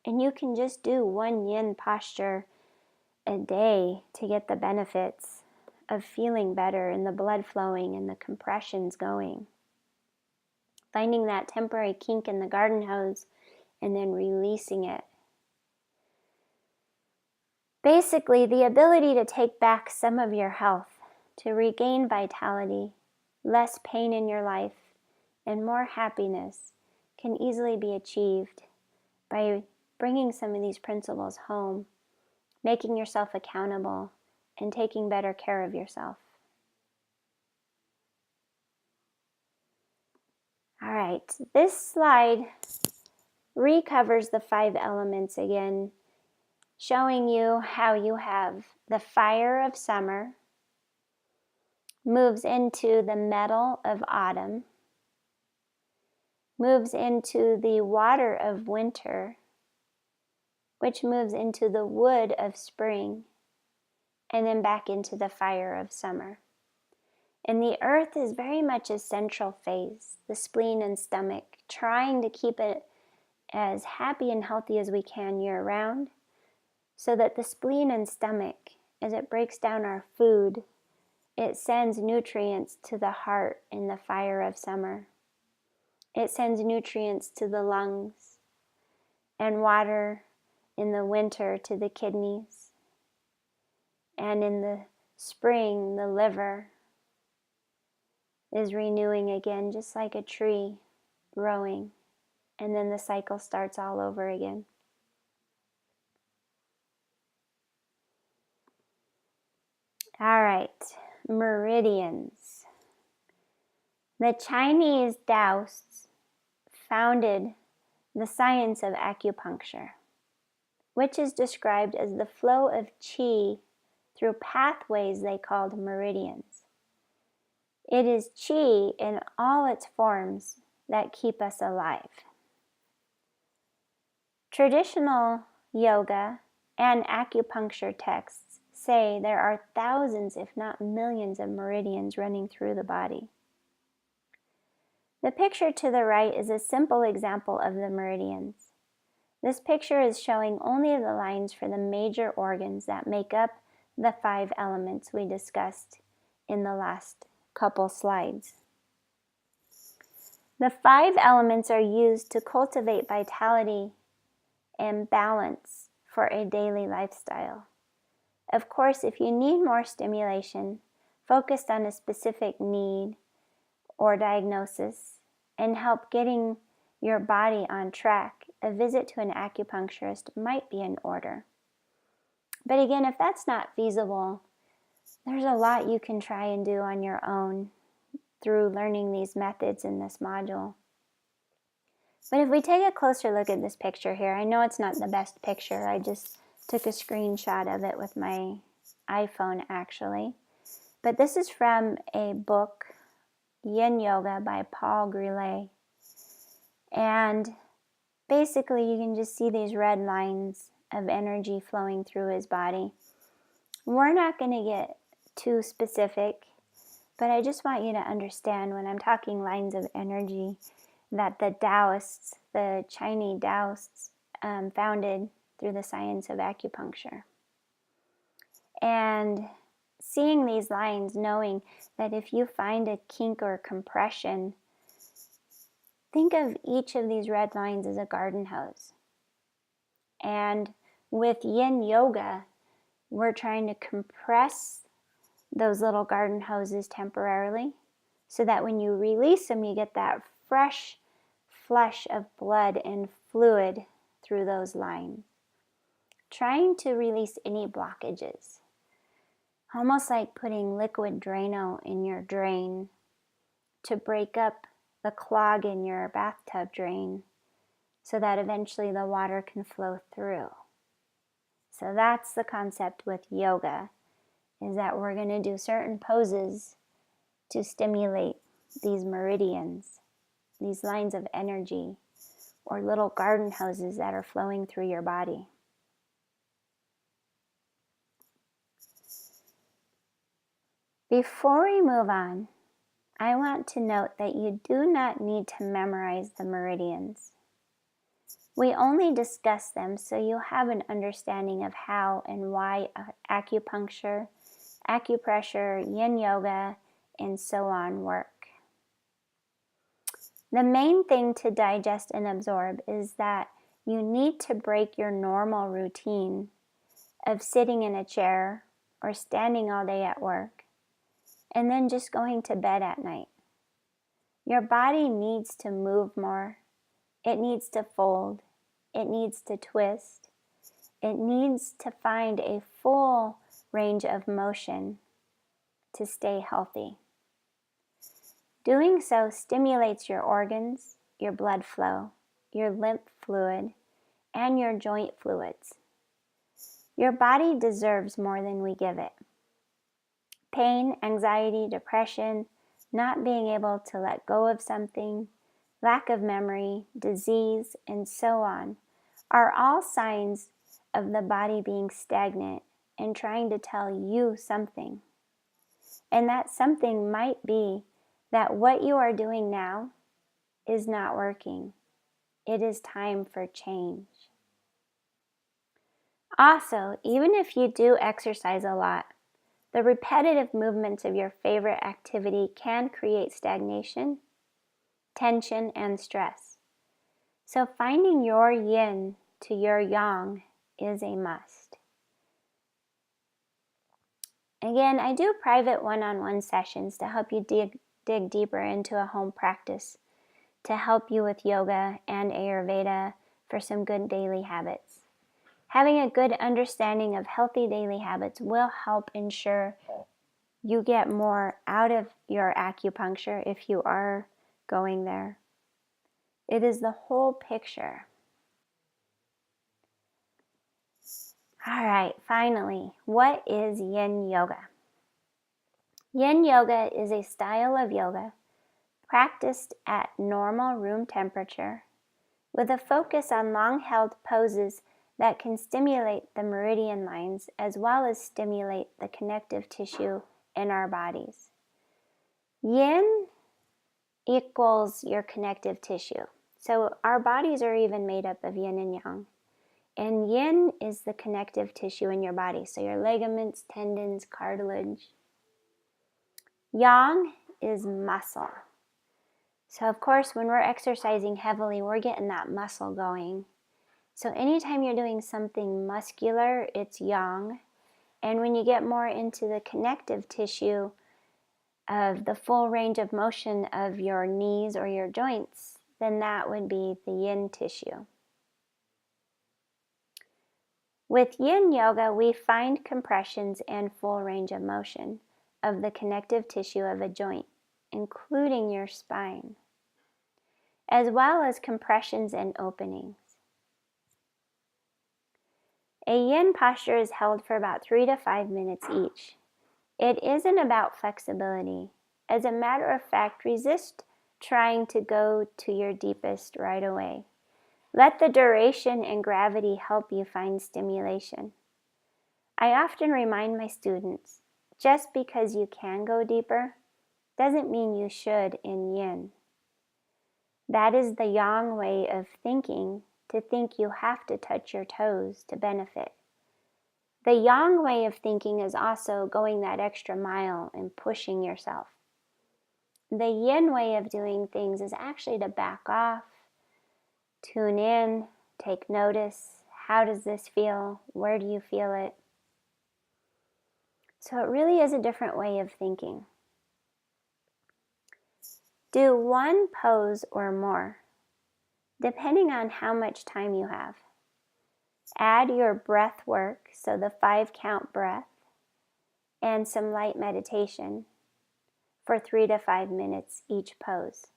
And you can just do one yin posture a day to get the benefits of feeling better and the blood flowing and the compressions going. Finding that temporary kink in the garden hose and then releasing it. Basically, the ability to take back some of your health, to regain vitality, less pain in your life, and more happiness can easily be achieved by bringing some of these principles home, making yourself accountable, and taking better care of yourself. All right, this slide recovers the 5 elements again, showing you how you have the fire of summer, moves into the metal of autumn, moves into the water of winter, which moves into the wood of spring, and then back into the fire of summer. And the earth is very much a central phase, the spleen and stomach, trying to keep it as happy and healthy as we can year-round, so that the spleen and stomach, as it breaks down our food, it sends nutrients to the heart in the fire of summer. It sends nutrients to the lungs and water in the winter to the kidneys. And in the spring, the liver is renewing again, just like a tree growing. And then the cycle starts all over again. All right, meridians. The Chinese Taoists founded the science of acupuncture, which is described as the flow of qi through pathways they called meridians. It is qi in all its forms, that keep us alive. Traditional yoga and acupuncture texts say there are thousands, if not millions, of meridians running through the body. The picture to the right is a simple example of the meridians. This picture is showing only the lines for the major organs that make up the 5 elements we discussed in the last couple slides. The 5 elements are used to cultivate vitality and balance for a daily lifestyle. Of course, if you need more stimulation focused on a specific need or diagnosis and help getting your body on track, a visit to an acupuncturist might be in order. But again, if that's not feasible, there's a lot you can try and do on your own through learning these methods in this module. But if we take a closer look at this picture here, I know it's not the best picture. I just took a screenshot of it with my iPhone actually. But this is from a book, Yin Yoga by Paul Grillet. And basically you can just see these red lines of energy flowing through his body. We're not going to get too specific, but I just want you to understand when I'm talking lines of energy that the Taoists, the Chinese Taoists, founded through the science of acupuncture. And seeing these lines, knowing that if you find a kink or compression, think of each of these red lines as a garden hose. And with Yin Yoga, we're trying to compress those little garden hoses temporarily so that when you release them, you get that fresh flush of blood and fluid through those lines. Trying to release any blockages. Almost like putting liquid Drano in your drain to break up the clog in your bathtub drain so that eventually the water can flow through. So that's the concept with yoga, is that we're going to do certain poses to stimulate these meridians, these lines of energy, or little garden hoses that are flowing through your body. Before we move on, I want to note that you do not need to memorize the meridians. We only discuss them so you have an understanding of how and why acupuncture, acupressure, yin yoga, and so on work. The main thing to digest and absorb is that you need to break your normal routine of sitting in a chair or standing all day at work and then just going to bed at night. Your body needs to move more. It needs to fold. It needs to twist. It needs to find a full range of motion to stay healthy. Doing so stimulates your organs, your blood flow, your lymph fluid, and your joint fluids. Your body deserves more than we give it. Pain, anxiety, depression, not being able to let go of something, lack of memory, disease, and so on, are all signs of the body being stagnant and trying to tell you something. And that something might be that what you are doing now is not working. It is time for change. Also, even if you do exercise a lot, the repetitive movements of your favorite activity can create stagnation, tension, and stress. So finding your yin to your yang is a must. Again, I do private one-on-one sessions to help you dig deeper into a home practice to help you with yoga and Ayurveda for some good daily habits. Having a good understanding of healthy daily habits will help ensure you get more out of your acupuncture if you are going there. It is the whole picture. All right, finally, what is Yin Yoga? Yin Yoga is a style of yoga practiced at normal room temperature, with a focus on long-held poses that can stimulate the meridian lines as well as stimulate the connective tissue in our bodies. Yin equals your connective tissue. So our bodies are even made up of yin and yang. And yin is the connective tissue in your body. So your ligaments, tendons, cartilage. Yang is muscle. So of course, when we're exercising heavily, we're getting that muscle going. So anytime you're doing something muscular, it's yang. And when you get more into the connective tissue of the full range of motion of your knees or your joints, then that would be the yin tissue. With Yin Yoga, we find compressions and full range of motion of the connective tissue of a joint, including your spine, as well as compressions and openings. A yin posture is held for about 3 to 5 minutes each. It isn't about flexibility. As a matter of fact, resist trying to go to your deepest right away. Let the duration and gravity help you find stimulation. I often remind my students, just because you can go deeper doesn't mean you should in yin. That is the yang way of thinking, to think you have to touch your toes to benefit. The yang way of thinking is also going that extra mile and pushing yourself. The yin way of doing things is actually to back off, tune in, take notice. How does this feel? Where do you feel it? So it really is a different way of thinking. Do one pose or more, depending on how much time you have. Add your breath work, so the 5-count breath, and some light meditation for 3 to 5 minutes each pose.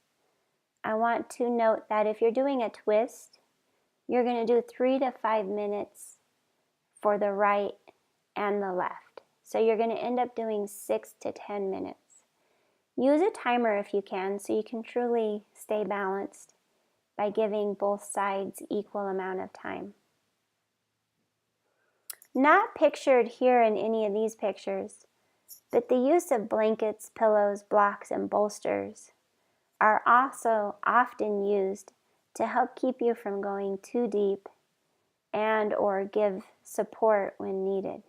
I want to note that if you're doing a twist, you're going to do 3 to 5 minutes for the right and the left. So you're going to end up doing 6 to 10 minutes. Use a timer if you can, so you can truly stay balanced by giving both sides equal amount of time. Not pictured here in any of these pictures, but the use of blankets, pillows, blocks, and bolsters are also often used to help keep you from going too deep and or give support when needed.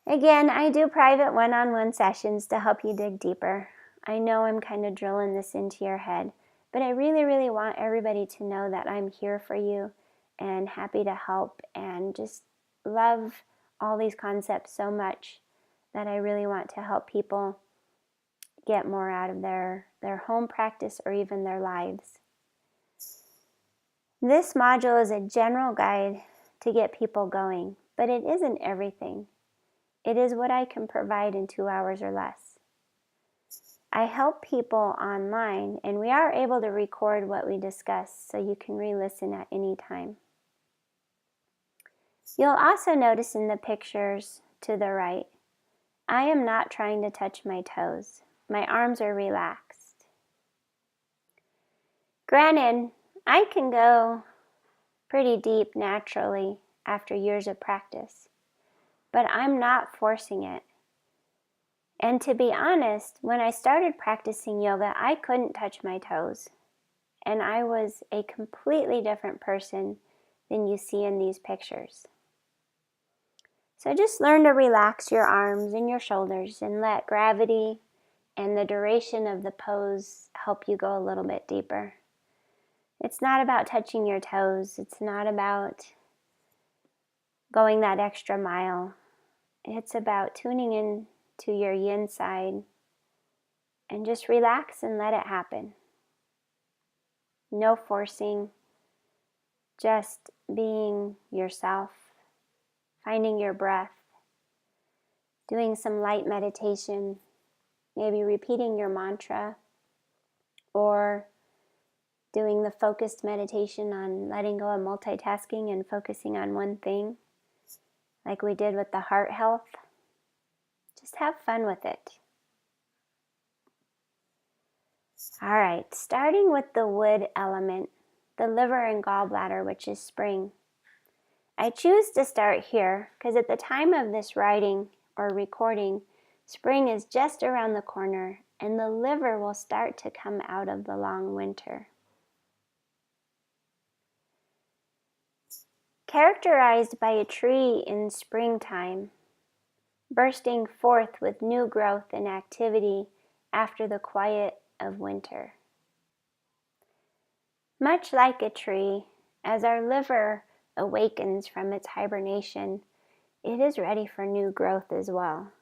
Again, I do private one-on-one sessions to help you dig deeper. I know I'm kind of drilling this into your head, but I really, really want everybody to know that I'm here for you and happy to help, and just love all these concepts so much that I really want to help people get more out of their home practice or even their lives. This module is a general guide to get people going, but it isn't everything. It is what I can provide in 2 hours or less. I help people online, and we are able to record what we discuss, so you can re-listen at any time. You'll also notice in the pictures to the right, I am not trying to touch my toes. My arms are relaxed. Granted, I can go pretty deep naturally after years of practice, but I'm not forcing it. And to be honest, when I started practicing yoga, I couldn't touch my toes. And I was a completely different person than you see in these pictures. So just learn to relax your arms and your shoulders and let gravity and the duration of the pose help you go a little bit deeper. It's not about touching your toes. It's not about going that extra mile. It's about tuning in to your yin side and just relax and let it happen. No forcing, just being yourself, finding your breath, doing some light meditation, maybe repeating your mantra, or doing the focused meditation on letting go of multitasking and focusing on one thing, like we did with the heart health. Just have fun with it. All right, starting with the wood element, the liver and gallbladder, which is spring. I choose to start here because at the time of this writing or recording, spring is just around the corner and the liver will start to come out of the long winter. Characterized by a tree in springtime, bursting forth with new growth and activity after the quiet of winter. Much like a tree, as our liver awakens from its hibernation, it is ready for new growth as well.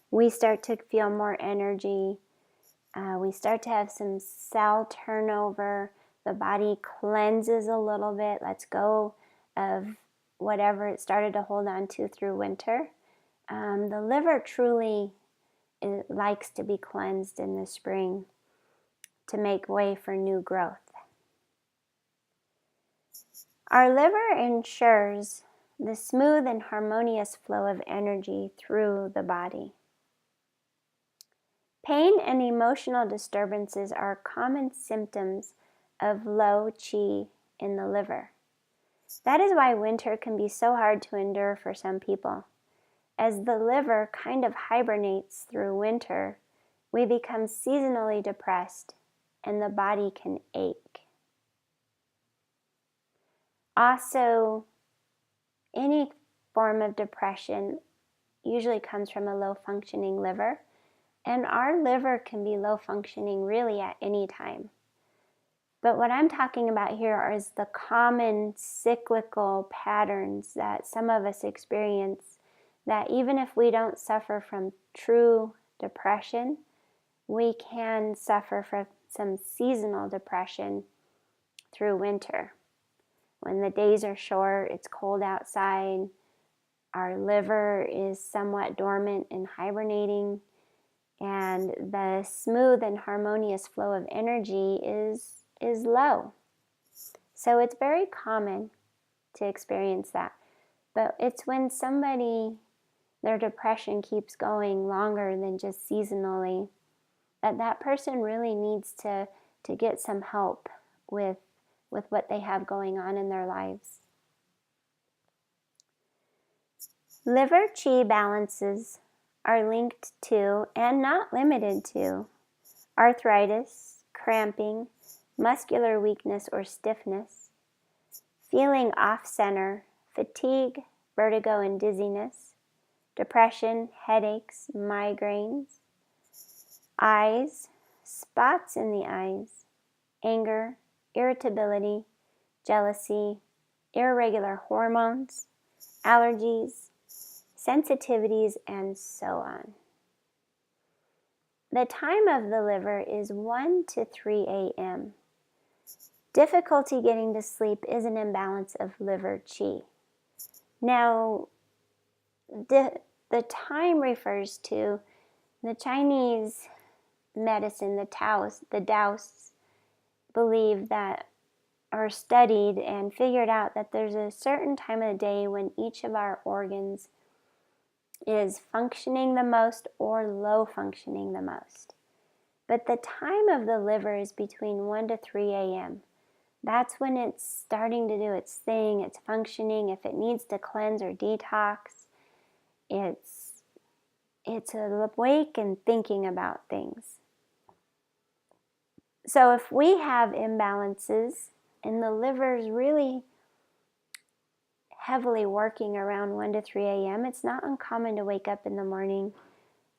We start to feel more energy. We start to have some cell turnover. The body cleanses a little bit, lets go of whatever it started to hold on to through winter. The liver truly likes to be cleansed in the spring to make way for new growth. Our liver ensures the smooth and harmonious flow of energy through the body. Pain and emotional disturbances are common symptoms of low qi in the liver. That is why winter can be so hard to endure for some people. As the liver kind of hibernates through winter, we become seasonally depressed and the body can ache. Also, any form of depression usually comes from a low functioning liver, and our liver can be low functioning really at any time. But what I'm talking about here is the common cyclical patterns that some of us experience, that even if we don't suffer from true depression, we can suffer from some seasonal depression through winter. When the days are short, it's cold outside, our liver is somewhat dormant and hibernating, and the smooth and harmonious flow of energy is low. So it's very common to experience that. But it's when somebody, their depression keeps going longer than just seasonally, that person really needs to get some help with what they have going on in their lives. Liver qi balances are linked to and not limited to arthritis, cramping, muscular weakness or stiffness, feeling off-center, fatigue, vertigo and dizziness, depression, headaches, migraines, eyes, spots in the eyes, anger, irritability, jealousy, irregular hormones, allergies, sensitivities, and so on. The time of the liver is 1 to 3 a.m. Difficulty getting to sleep is an imbalance of liver qi. Now, the time refers to the Chinese medicine, the Taoists believe that, or studied and figured out that there's a certain time of the day when each of our organs is functioning the most or low functioning the most. But the time of the liver is between 1 to 3 a.m. That's when it's starting to do its thing, it's functioning. If it needs to cleanse or detox, it's awake and thinking about things. So if we have imbalances and the liver's really heavily working around 1 to 3 a.m., it's not uncommon to wake up in the morning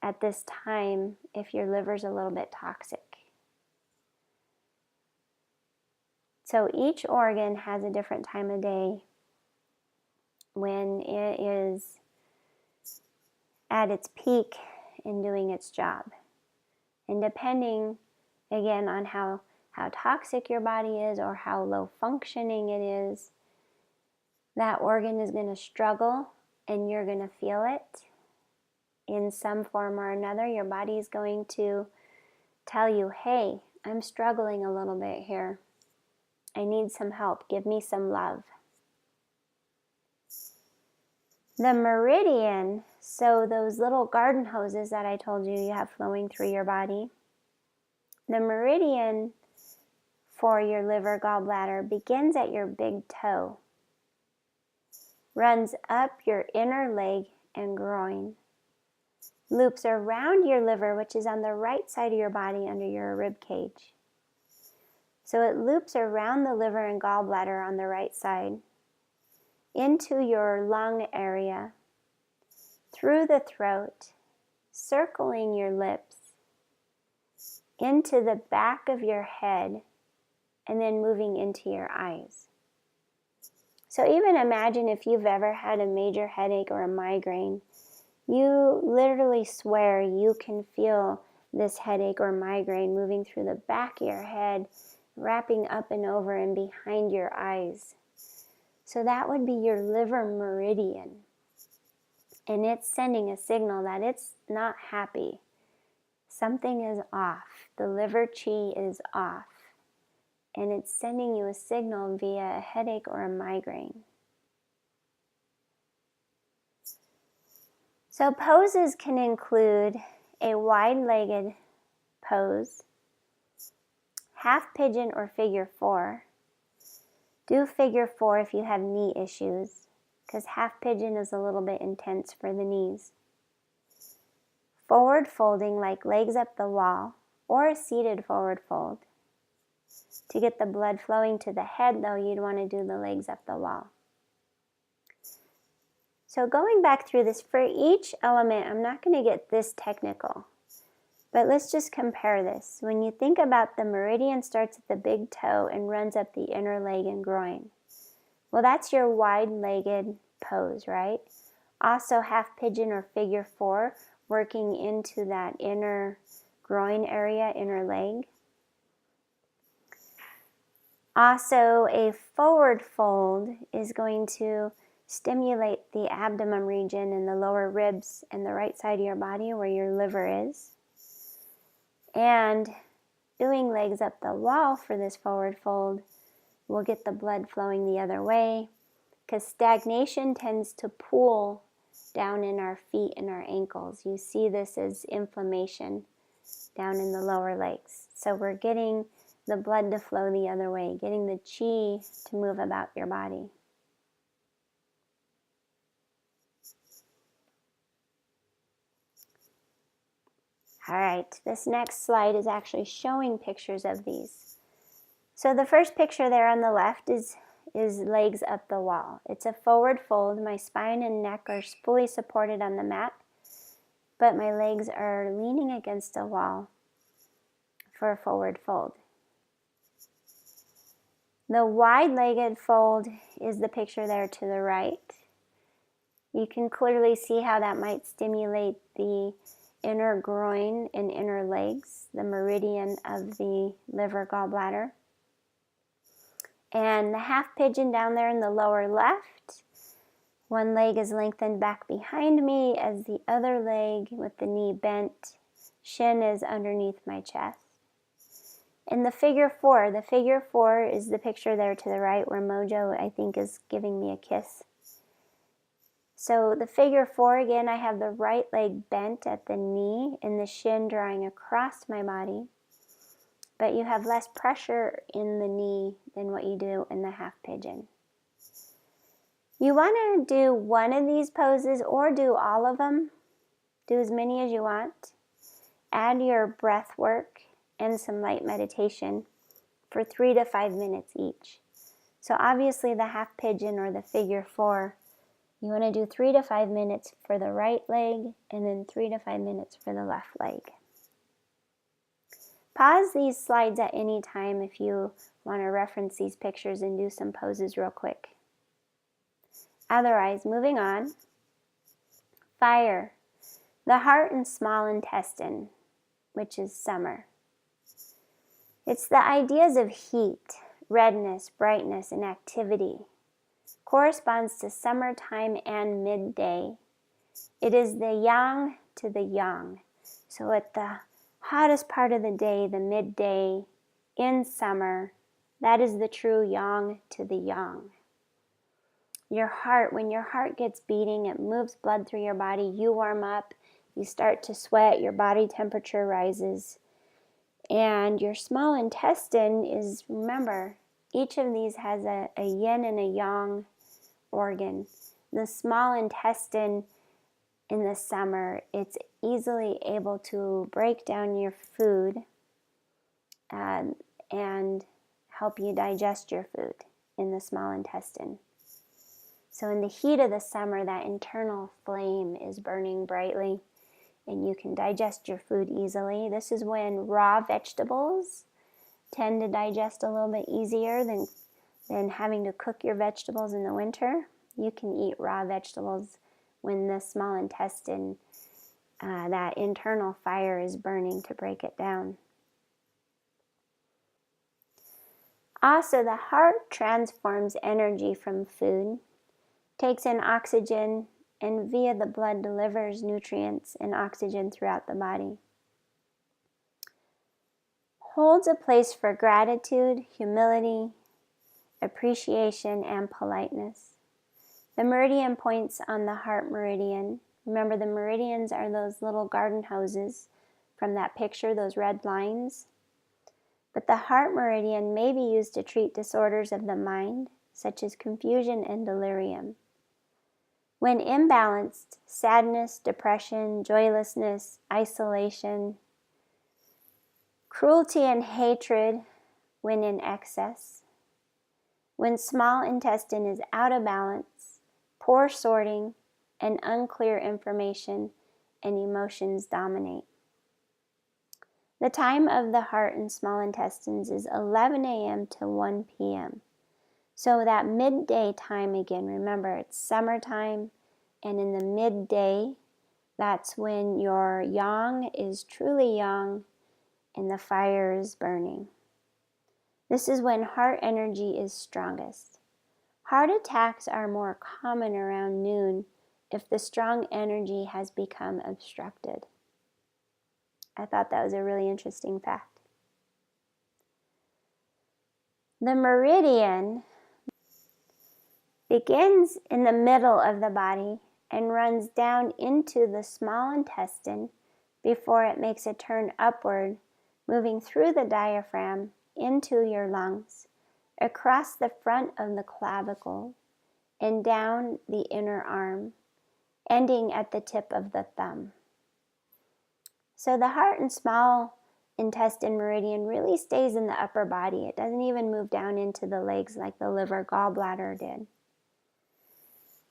at this time if your liver's a little bit toxic. So each organ has a different time of day when it is at its peak in doing its job. And depending, again, on how toxic your body is or how low functioning it is, that organ is going to struggle and you're going to feel it in some form or another. Your body is going to tell you, hey, I'm struggling a little bit here. I need some help. Give me some love. The meridian, so those little garden hoses that I told you have flowing through your body, The meridian for your liver gallbladder begins at your big toe, runs up your inner leg and groin, loops around your liver, which is on the right side of your body under your rib cage. So it loops around the liver and gallbladder on the right side, into your lung area, through the throat, circling your lips, into the back of your head, and then moving into your eyes. So even imagine if you've ever had a major headache or a migraine, you literally swear you can feel this headache or migraine moving through the back of your head, wrapping up and over and behind your eyes. So that would be your liver meridian. And it's sending a signal that it's not happy. Something is off. The liver chi is off. And it's sending you a signal via a headache or a migraine. So poses can include a wide-legged pose, half pigeon or figure four. Do figure four if you have knee issues, because half pigeon is a little bit intense for the knees. Forward folding, like legs up the wall, or a seated forward fold. To get the blood flowing to the head, though, you'd want to do the legs up the wall. So going back through this, for each element, I'm not going to get this technical, but let's just compare this. When you think about the meridian starts at the big toe and runs up the inner leg and groin. Well, that's your wide-legged pose, right? Also half pigeon or figure four, working into that inner groin area, inner leg. Also, a forward fold is going to stimulate the abdomen region and the lower ribs and the right side of your body where your liver is. And doing legs up the wall for this forward fold will get the blood flowing the other way, because stagnation tends to pool down in our feet and our ankles. You see this as inflammation down in the lower legs. So we're getting the blood to flow the other way, getting the chi to move about your body. All right, this next slide is actually showing pictures of these. So the first picture there on the left is legs up the wall. It's a forward fold. My spine and neck are fully supported on the mat, but my legs are leaning against a wall for a forward fold. The wide-legged fold is the picture there to the right. You can clearly see how that might stimulate the inner groin and inner legs, the meridian of the liver gallbladder. And the half pigeon down there in the lower left, one leg is lengthened back behind me as the other leg with the knee bent, shin is underneath my chest. And the figure four is the picture there to the right where Mojo, I think, is giving me a kiss. So the figure four, again, I have the right leg bent at the knee and the shin drawing across my body. But you have less pressure in the knee than what you do in the half pigeon. You want to do one of these poses or do all of them. Do as many as you want. Add your breath work and some light meditation for 3 to 5 minutes each. So obviously the half pigeon or the figure four, you want to do 3 to 5 minutes for the right leg and then 3 to 5 minutes for the left leg. Pause these slides at any time if you want to reference these pictures and do some poses real quick. Otherwise, moving on. Fire, the heart and small intestine, which is summer. It's the ideas of heat, redness, brightness, and activity. Corresponds to summertime and midday. It is the yang to the yang. So at the hottest part of the day, the midday, in summer, that is the true yang to the yang. Your heart, when your heart gets beating, it moves blood through your body, you warm up, you start to sweat, your body temperature rises, And your small intestine is, remember, each of these has a yin and a yang organ. The small intestine in the summer, it's easily able to break down your food and help you digest your food in the small intestine. So in the heat of the summer, that internal flame is burning brightly and you can digest your food easily. This is when raw vegetables tend to digest a little bit easier than having to cook your vegetables in the winter. You can eat raw vegetables when the small intestine, that internal fire is burning to break it down. Also, the heart transforms energy from food, takes in oxygen, and via the blood delivers nutrients and oxygen throughout the body. Holds a place for gratitude, humility, appreciation, and politeness. The meridian points on the heart meridian. Remember, the meridians are those little garden hoses from that picture, those red lines. But the heart meridian may be used to treat disorders of the mind, such as confusion and delirium. When imbalanced, sadness, depression, joylessness, isolation, cruelty and hatred when in excess, when small intestine is out of balance, poor sorting, and unclear information and emotions dominate. The time of the heart and small intestines is 11 a.m. to 1 p.m. So that midday time again, remember it's summertime, and in the midday, that's when your yang is truly yang and the fire is burning. This is when heart energy is strongest. Heart attacks are more common around noon if the strong energy has become obstructed. I thought that was a really interesting fact. The meridian begins in the middle of the body and runs down into the small intestine before it makes a turn upward, moving through the diaphragm into your lungs, across the front of the clavicle, and down the inner arm, ending at the tip of the thumb. So the heart and small intestine meridian really stays in the upper body. It doesn't even move down into the legs like the liver gallbladder did.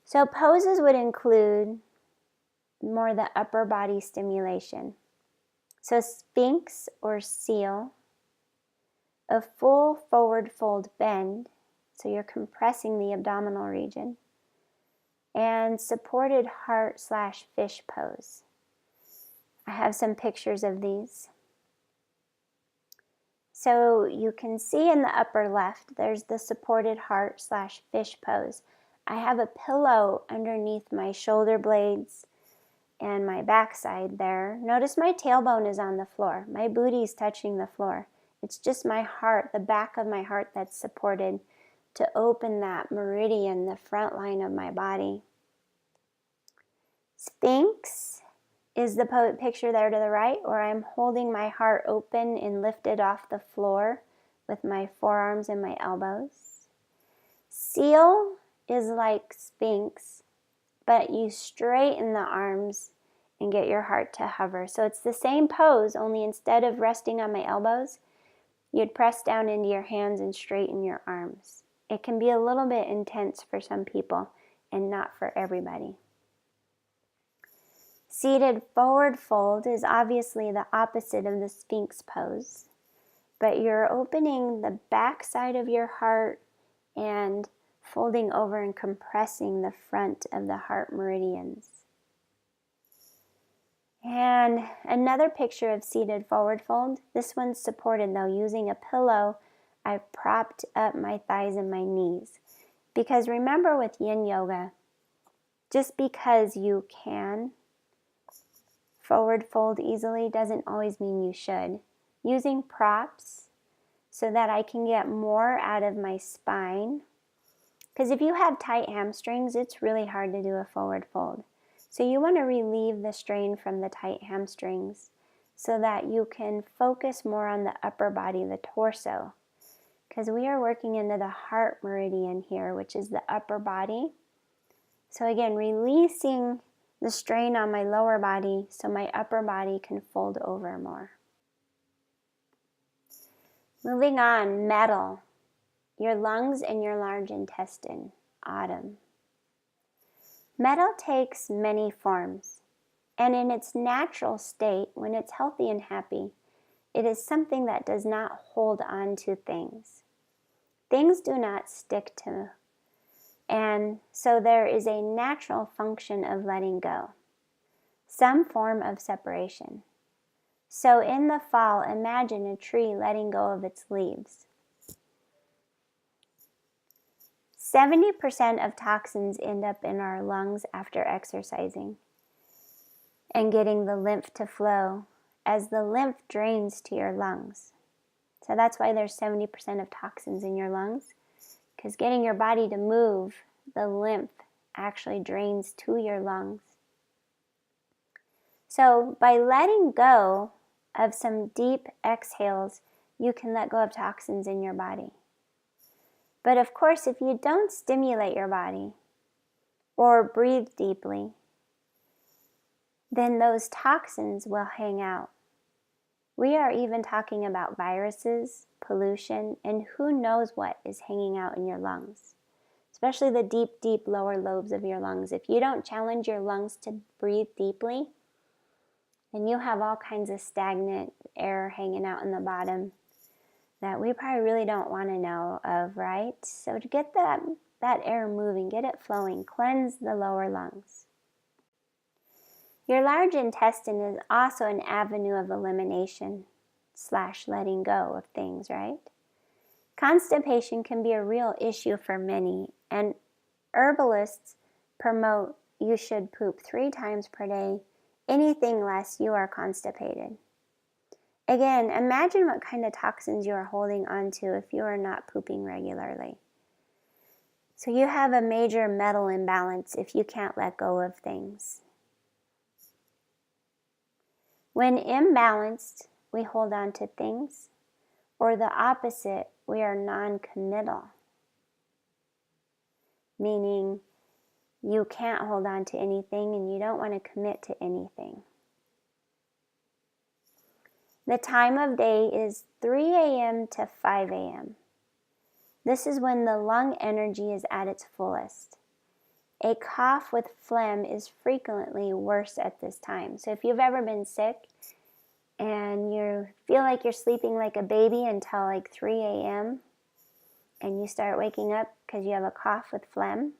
So poses would include more the upper body stimulation. So Sphinx or seal, a full forward fold bend, so you're compressing the abdominal region, and supported heart/fish pose. I have some pictures of these. So you can see in the upper left, there's the supported heart/fish pose. I have a pillow underneath my shoulder blades and my backside there. Notice my tailbone is on the floor. My booty's touching the floor. It's just my heart, the back of my heart that's supported to open that meridian, the front line of my body. Sphinx is the picture there to the right, where I'm holding my heart open and lifted off the floor with my forearms and my elbows. Seal is like Sphinx, but you straighten the arms and get your heart to hover. So it's the same pose, only instead of resting on my elbows, you'd press down into your hands and straighten your arms. It can be a little bit intense for some people and not for everybody. Seated forward fold is obviously the opposite of the Sphinx pose, but you're opening the back side of your heart and folding over and compressing the front of the heart meridians. And another picture of seated forward fold. This one's supported though, using a pillow. I've propped up my thighs and my knees. Because remember with Yin Yoga, just because you can forward fold easily doesn't always mean you should. Using props so that I can get more out of my spine. Because if you have tight hamstrings, it's really hard to do a forward fold. So you want to relieve the strain from the tight hamstrings so that you can focus more on the upper body, the torso, because we are working into the heart meridian here, which is the upper body. So again, releasing the strain on my lower body so my upper body can fold over more. Moving on, metal, your lungs and your large intestine, autumn. Metal takes many forms, and in its natural state, when it's healthy and happy, it is something that does not hold on to things. Things do not stick to, and so there is a natural function of letting go, some form of separation. So in the fall, imagine a tree letting go of its leaves. 70% of toxins end up in our lungs after exercising and getting the lymph to flow as the lymph drains to your lungs. So that's why there's 70% of toxins in your lungs, because getting your body to move, the lymph actually drains to your lungs. So by letting go of some deep exhales, you can let go of toxins in your body. But of course, if you don't stimulate your body or breathe deeply, then those toxins will hang out. We are even talking about viruses, pollution, and who knows what is hanging out in your lungs, especially the deep, deep lower lobes of your lungs. If you don't challenge your lungs to breathe deeply, then you have all kinds of stagnant air hanging out in the bottom that we probably really don't want to know of, right? So to get that air moving, get it flowing, cleanse the lower lungs. Your large intestine is also an avenue of elimination / letting go of things, right? Constipation can be a real issue for many, and herbalists promote you should poop 3 times per day. Anything less, you are constipated. Again, imagine what kind of toxins you are holding onto if you are not pooping regularly. So you have a major metal imbalance if you can't let go of things. When imbalanced, we hold on to things, or the opposite, we are non-committal, meaning you can't hold on to anything and you don't want to commit to anything. The time of day is 3 a.m. to 5 a.m. This is when the lung energy is at its fullest. A cough with phlegm is frequently worse at this time. So if you've ever been sick and you feel like you're sleeping like a baby until like 3 a.m. and you start waking up because you have a cough with phlegm,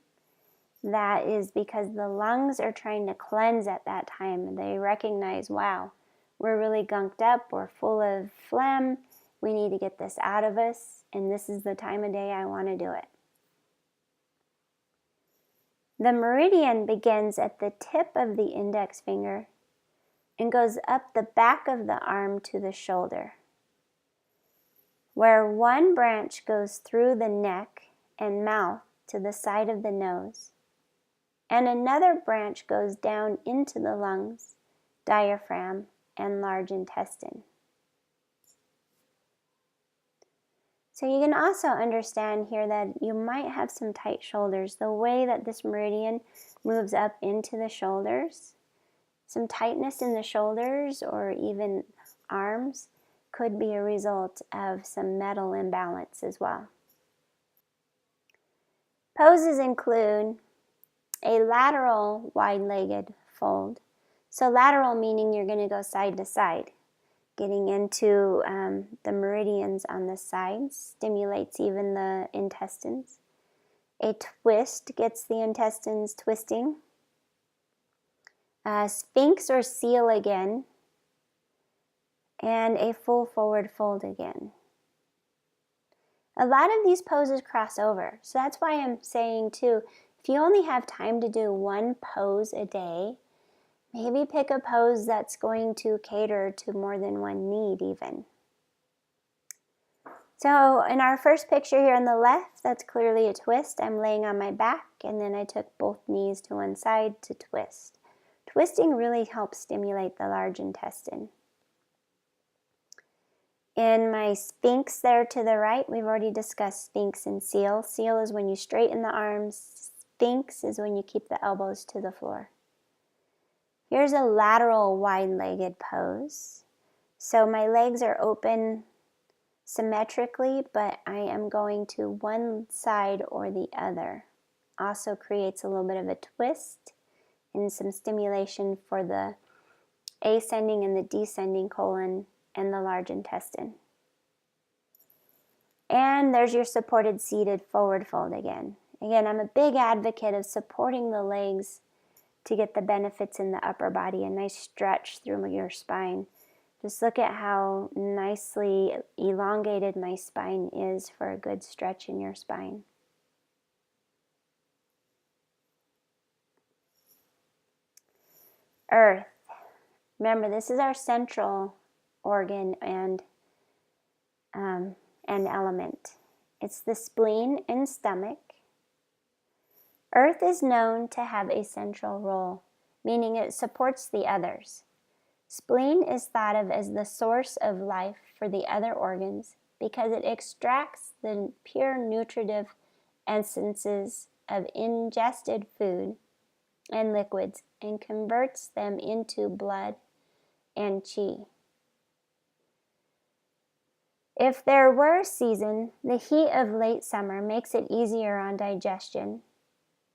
that is because the lungs are trying to cleanse at that time. They recognize, wow, we're really gunked up, we're full of phlegm, we need to get this out of us, and this is the time of day I want to do it. The meridian begins at the tip of the index finger and goes up the back of the arm to the shoulder, where one branch goes through the neck and mouth to the side of the nose, and another branch goes down into the lungs, diaphragm, and large intestine. So you can also understand here that you might have some tight shoulders. The way that this meridian moves up into the shoulders, some tightness in the shoulders or even arms could be a result of some metal imbalance as well. Poses include a lateral wide-legged fold. So lateral meaning you're going to go side to side. Getting into the meridians on the sides stimulates even the intestines. A twist gets the intestines twisting. Sphinx or seal again. And a full forward fold again. A lot of these poses cross over. So that's why I'm saying too, if you only have time to do one pose a day, maybe pick a pose that's going to cater to more than one need even. So in our first picture here on the left, that's clearly a twist. I'm laying on my back and then I took both knees to one side to twist. Twisting really helps stimulate the large intestine. In my Sphinx there to the right, we've already discussed Sphinx and Seal. Seal is when you straighten the arms. Sphinx is when you keep the elbows to the floor. Here's a lateral wide-legged pose. So my legs are open symmetrically, but I am going to one side or the other. Also creates a little bit of a twist and some stimulation for the ascending and the descending colon and the large intestine. And there's your supported seated forward fold again. Again, I'm a big advocate of supporting the legs to get the benefits in the upper body, a nice stretch through your spine. Just look at how nicely elongated my spine is for a good stretch in your spine. Earth. Remember, this is our central organ and element. It's the spleen and stomach. Earth is known to have a central role, meaning it supports the others. Spleen is thought of as the source of life for the other organs because it extracts the pure nutritive essences of ingested food and liquids and converts them into blood and qi. If there were a season, the heat of late summer makes it easier on digestion,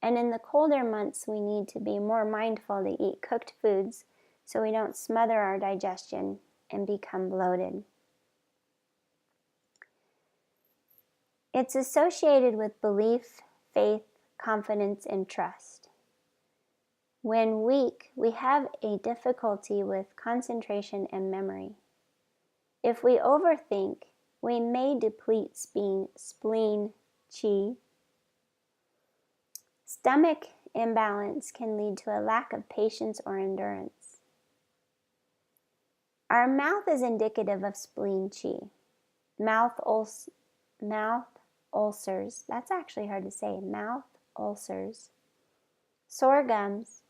and in the colder months we need to be more mindful to eat cooked foods so we don't smother our digestion and become bloated. It's associated with belief, faith, confidence, and trust. When weak, we have a difficulty with concentration and memory. If we overthink, we may deplete spleen, qi. Stomach imbalance can lead to a lack of patience or endurance. Our mouth is indicative of spleen qi. Mouth ulcers, that's actually hard to say, mouth ulcers, sore gums,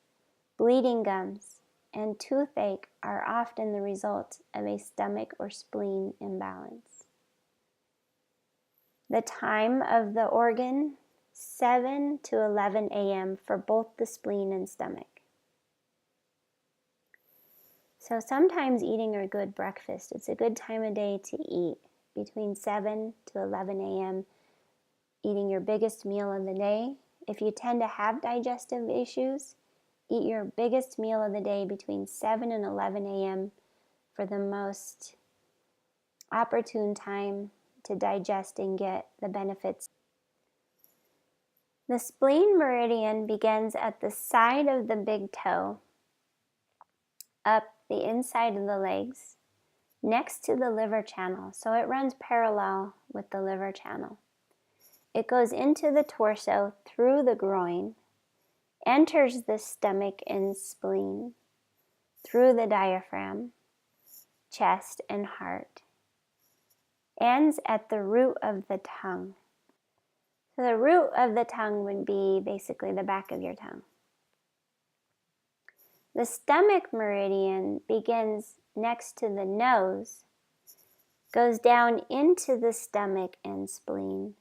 bleeding gums, and toothache are often the result of a stomach or spleen imbalance. The time of the organ, 7 to 11 a.m. for both the spleen and stomach. So sometimes eating a good breakfast, it's a good time of day to eat between 7 to 11 a.m., eating your biggest meal of the day. If you tend to have digestive issues, eat your biggest meal of the day between 7 and 11 a.m. for the most opportune time to digest and get the benefits. The spleen meridian begins at the side of the big toe, up the inside of the legs, next to the liver channel. So it runs parallel with the liver channel. It goes into the torso through the groin, enters the stomach and spleen, through the diaphragm, chest, and heart, ends at the root of the tongue. So the root of the tongue would be basically the back of your tongue. The stomach meridian begins next to the nose, goes down into the stomach and spleen,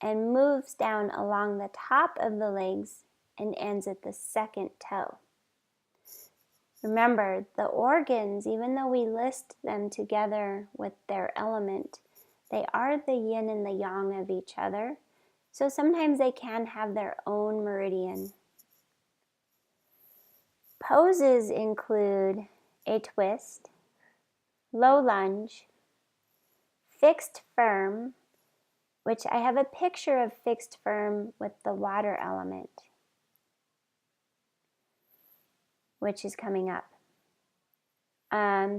and moves down along the top of the legs and ends at the second toe. Remember, the organs, even though we list them together with their element, they are the yin and the yang of each other. So sometimes they can have their own meridian. Poses include a twist, low lunge, fixed firm, which I have a picture of fixed firm with the water element, which is coming up.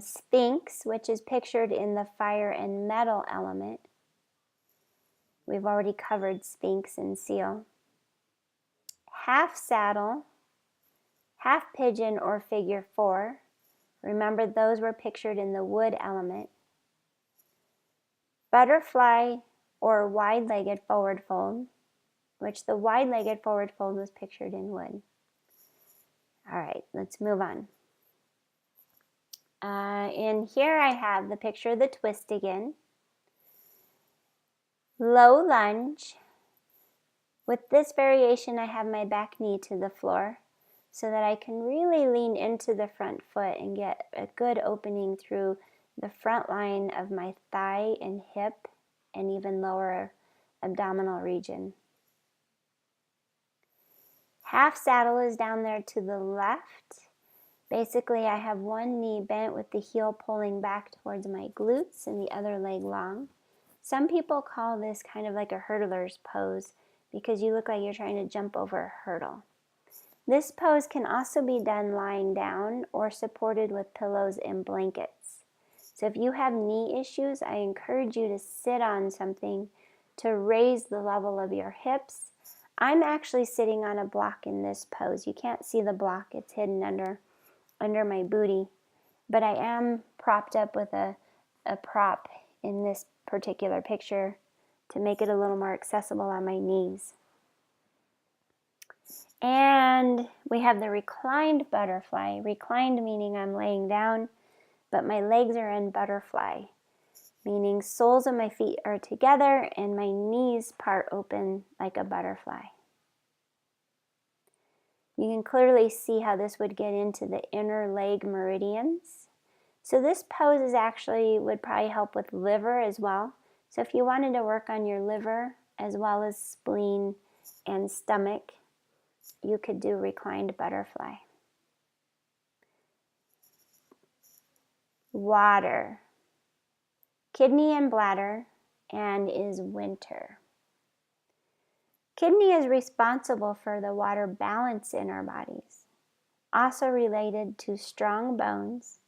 Sphinx, which is pictured in the fire and metal element. We've already covered Sphinx and Seal. Half saddle, half pigeon or figure 4. Remember, those were pictured in the wood element. Butterfly or wide-legged forward fold, which the wide-legged forward fold was pictured in wood. All right, let's move on. In here I have the picture of the twist again. Low lunge. With this variation, I have my back knee to the floor so that I can really lean into the front foot and get a good opening through the front line of my thigh and hip and even lower abdominal region. Half saddle is down there to the left. Basically, I have one knee bent with the heel pulling back towards my glutes and the other leg long. Some people call this kind of like a hurdler's pose because you look like you're trying to jump over a hurdle. This pose can also be done lying down or supported with pillows and blankets. So if you have knee issues, I encourage you to sit on something to raise the level of your hips. I'm actually sitting on a block in this pose. You can't see the block, it's hidden under my booty, but I am propped up with a prop in this particular picture to make it a little more accessible on my knees. And we have the reclined butterfly. Reclined meaning I'm laying down, but my legs are in butterfly, meaning soles of my feet are together and my knees part open like a butterfly. You can clearly see how this would get into the inner leg meridians. So this pose is actually would probably help with liver as well. So if you wanted to work on your liver as well as spleen and stomach, you could do reclined butterfly. Water. Kidney and bladder, and is winter. Kidney is responsible for the water balance in our bodies, also related to strong bones,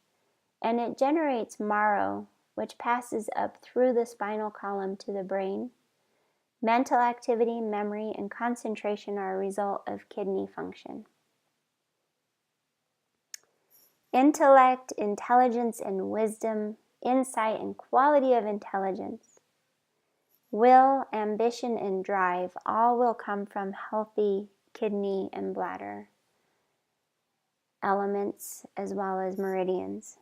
and it generates marrow, which passes up through the spinal column to the brain. Mental activity, memory, and concentration are a result of kidney function. Intellect, intelligence, and wisdom, insight, and quality of intelligence, will, ambition, and drive all will come from healthy kidney and bladder elements as well as meridians.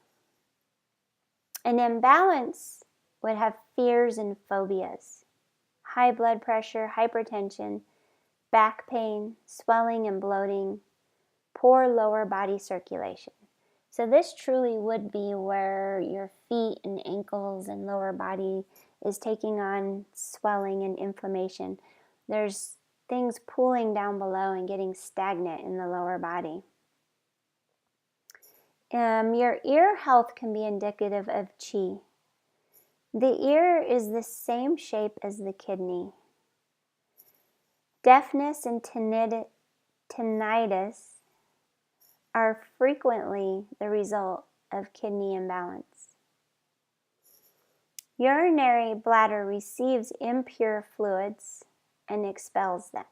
An imbalance would have fears and phobias, high blood pressure, hypertension, back pain, swelling and bloating, poor lower body circulation. So this truly would be where your feet and ankles and lower body is taking on swelling and inflammation. There's things pooling down below and getting stagnant in the lower body. Your ear health can be indicative of qi. The ear is the same shape as the kidney. Deafness and tinnitus are frequently the result of kidney imbalance. Urinary bladder receives impure fluids and expels them.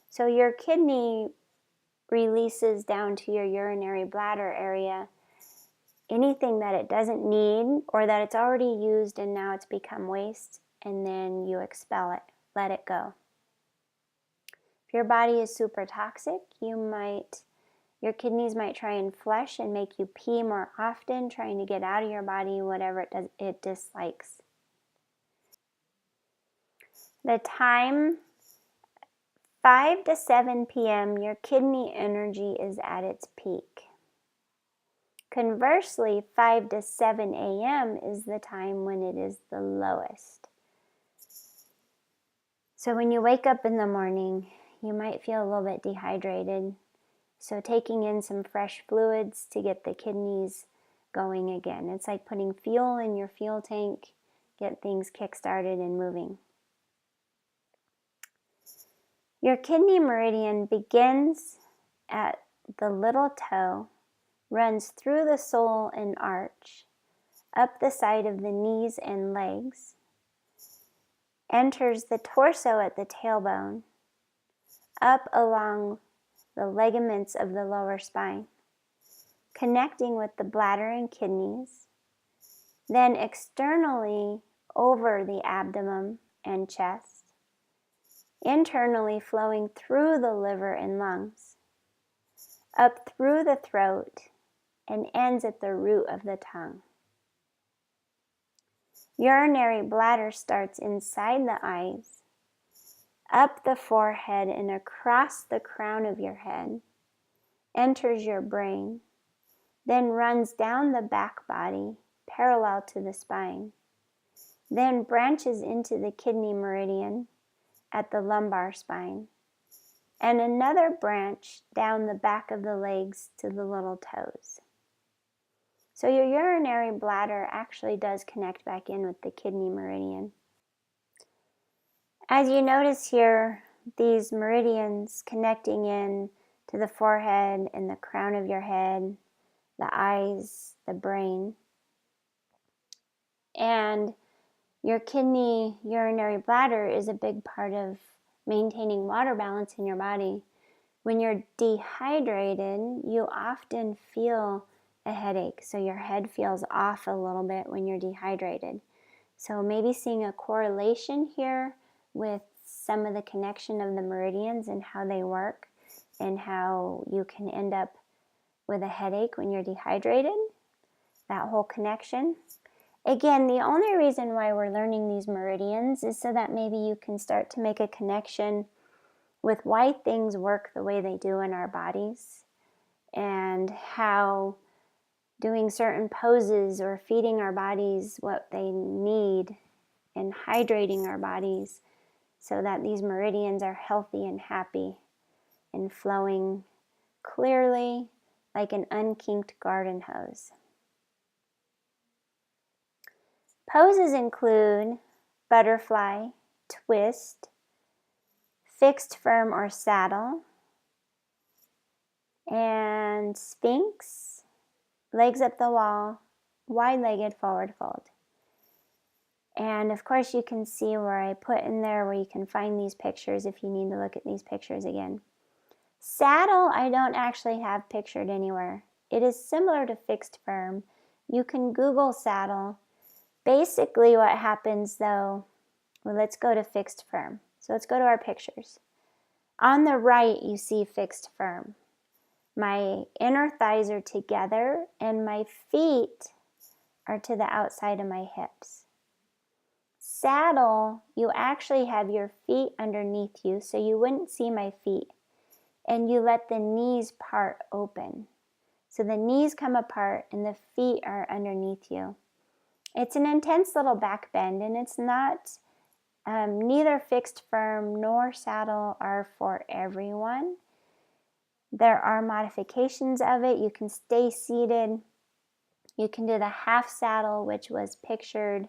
So your kidney releases down to your urinary bladder area anything that it doesn't need or that it's already used and now it's become waste, and then you expel it, let it go. If your body is super toxic, your kidneys might try and flush and make you pee more often, trying to get out of your body whatever it dislikes. The time, 5 to 7 p.m., your kidney energy is at its peak. Conversely, 5 to 7 a.m. is the time when it is the lowest. So when you wake up in the morning, you might feel a little bit dehydrated. So taking in some fresh fluids to get the kidneys going again. It's like putting fuel in your fuel tank, get things kick-started and moving. Your kidney meridian begins at the little toe, runs through the sole and arch, up the side of the knees and legs, enters the torso at the tailbone, up along the ligaments of the lower spine, connecting with the bladder and kidneys, then externally over the abdomen and chest, internally flowing through the liver and lungs, up through the throat, and ends at the root of the tongue. Urinary bladder starts inside the eyes, up the forehead and across the crown of your head, enters your brain, then runs down the back body parallel to the spine, then branches into the kidney meridian at the lumbar spine, and another branch down the back of the legs to the little toes. So your urinary bladder actually does connect back in with the kidney meridian. As you notice here, these meridians connecting in to the forehead and the crown of your head, the eyes, the brain, and your kidney urinary bladder is a big part of maintaining water balance in your body. When you're dehydrated, you often feel a headache. So your head feels off a little bit when you're dehydrated. So maybe seeing a correlation here with some of the connection of the meridians and how they work and how you can end up with a headache when you're dehydrated. That whole connection. Again, the only reason why we're learning these meridians is so that maybe you can start to make a connection with why things work the way they do in our bodies and how doing certain poses or feeding our bodies what they need and hydrating our bodies so that these meridians are healthy and happy and flowing clearly like an unkinked garden hose. Poses include butterfly, twist, fixed firm or saddle, and sphinx, legs up the wall, wide-legged forward fold. And of course you can see where I put in there where you can find these pictures if you need to look at these pictures again. Saddle I don't actually have pictured anywhere. It is similar to fixed firm. You can Google saddle. Basically what happens though, well, let's go to fixed firm. So let's go to our pictures. On the right you see fixed firm. My inner thighs are together and my feet are to the outside of my hips. Saddle, you actually have your feet underneath you, so you wouldn't see my feet. And you let the knees part open. So the knees come apart and the feet are underneath you. It's an intense little back bend, and it's not, neither fixed firm nor saddle are for everyone. There are modifications of it. You can stay seated. You can do the half saddle, which was pictured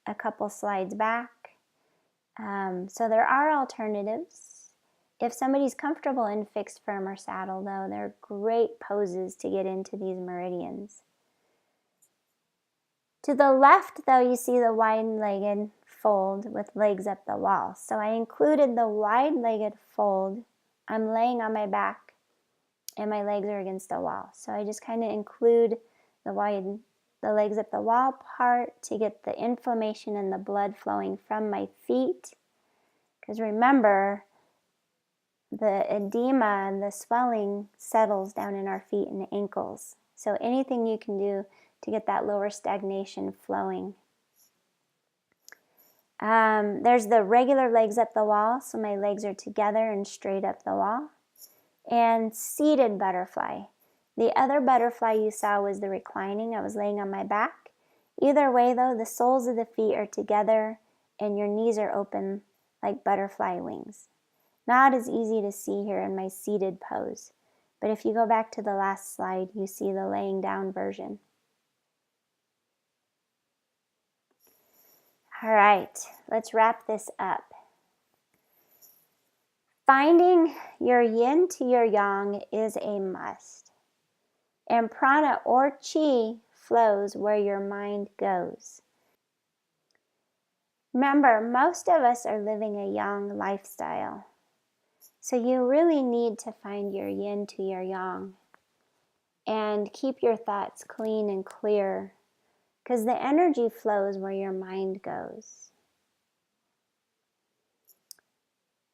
a couple slides back. So there are alternatives. If somebody's comfortable in fixed firm or saddle though, they're great poses to get into these meridians. To the left though, you see the wide-legged fold with legs up the wall. So I included the wide-legged fold. I'm laying on my back and my legs are against the wall. So I just kind of include the legs up the wall part to get the inflammation and the blood flowing from my feet. Because remember, the edema and the swelling settles down in our feet and the ankles. So anything you can do to get that lower stagnation flowing. There's the regular legs up the wall, so my legs are together and straight up the wall. And seated butterfly. The other butterfly you saw was the reclining. I was laying on my back. Either way though, the soles of the feet are together and your knees are open like butterfly wings. Not as easy to see here in my seated pose. But if you go back to the last slide, you see the laying down version. All right, let's wrap this up. Finding your yin to your yang is a must. And prana or chi flows where your mind goes. Remember, most of us are living a yang lifestyle. So you really need to find your yin to your yang. And keep your thoughts clean and clear. Because the energy flows where your mind goes.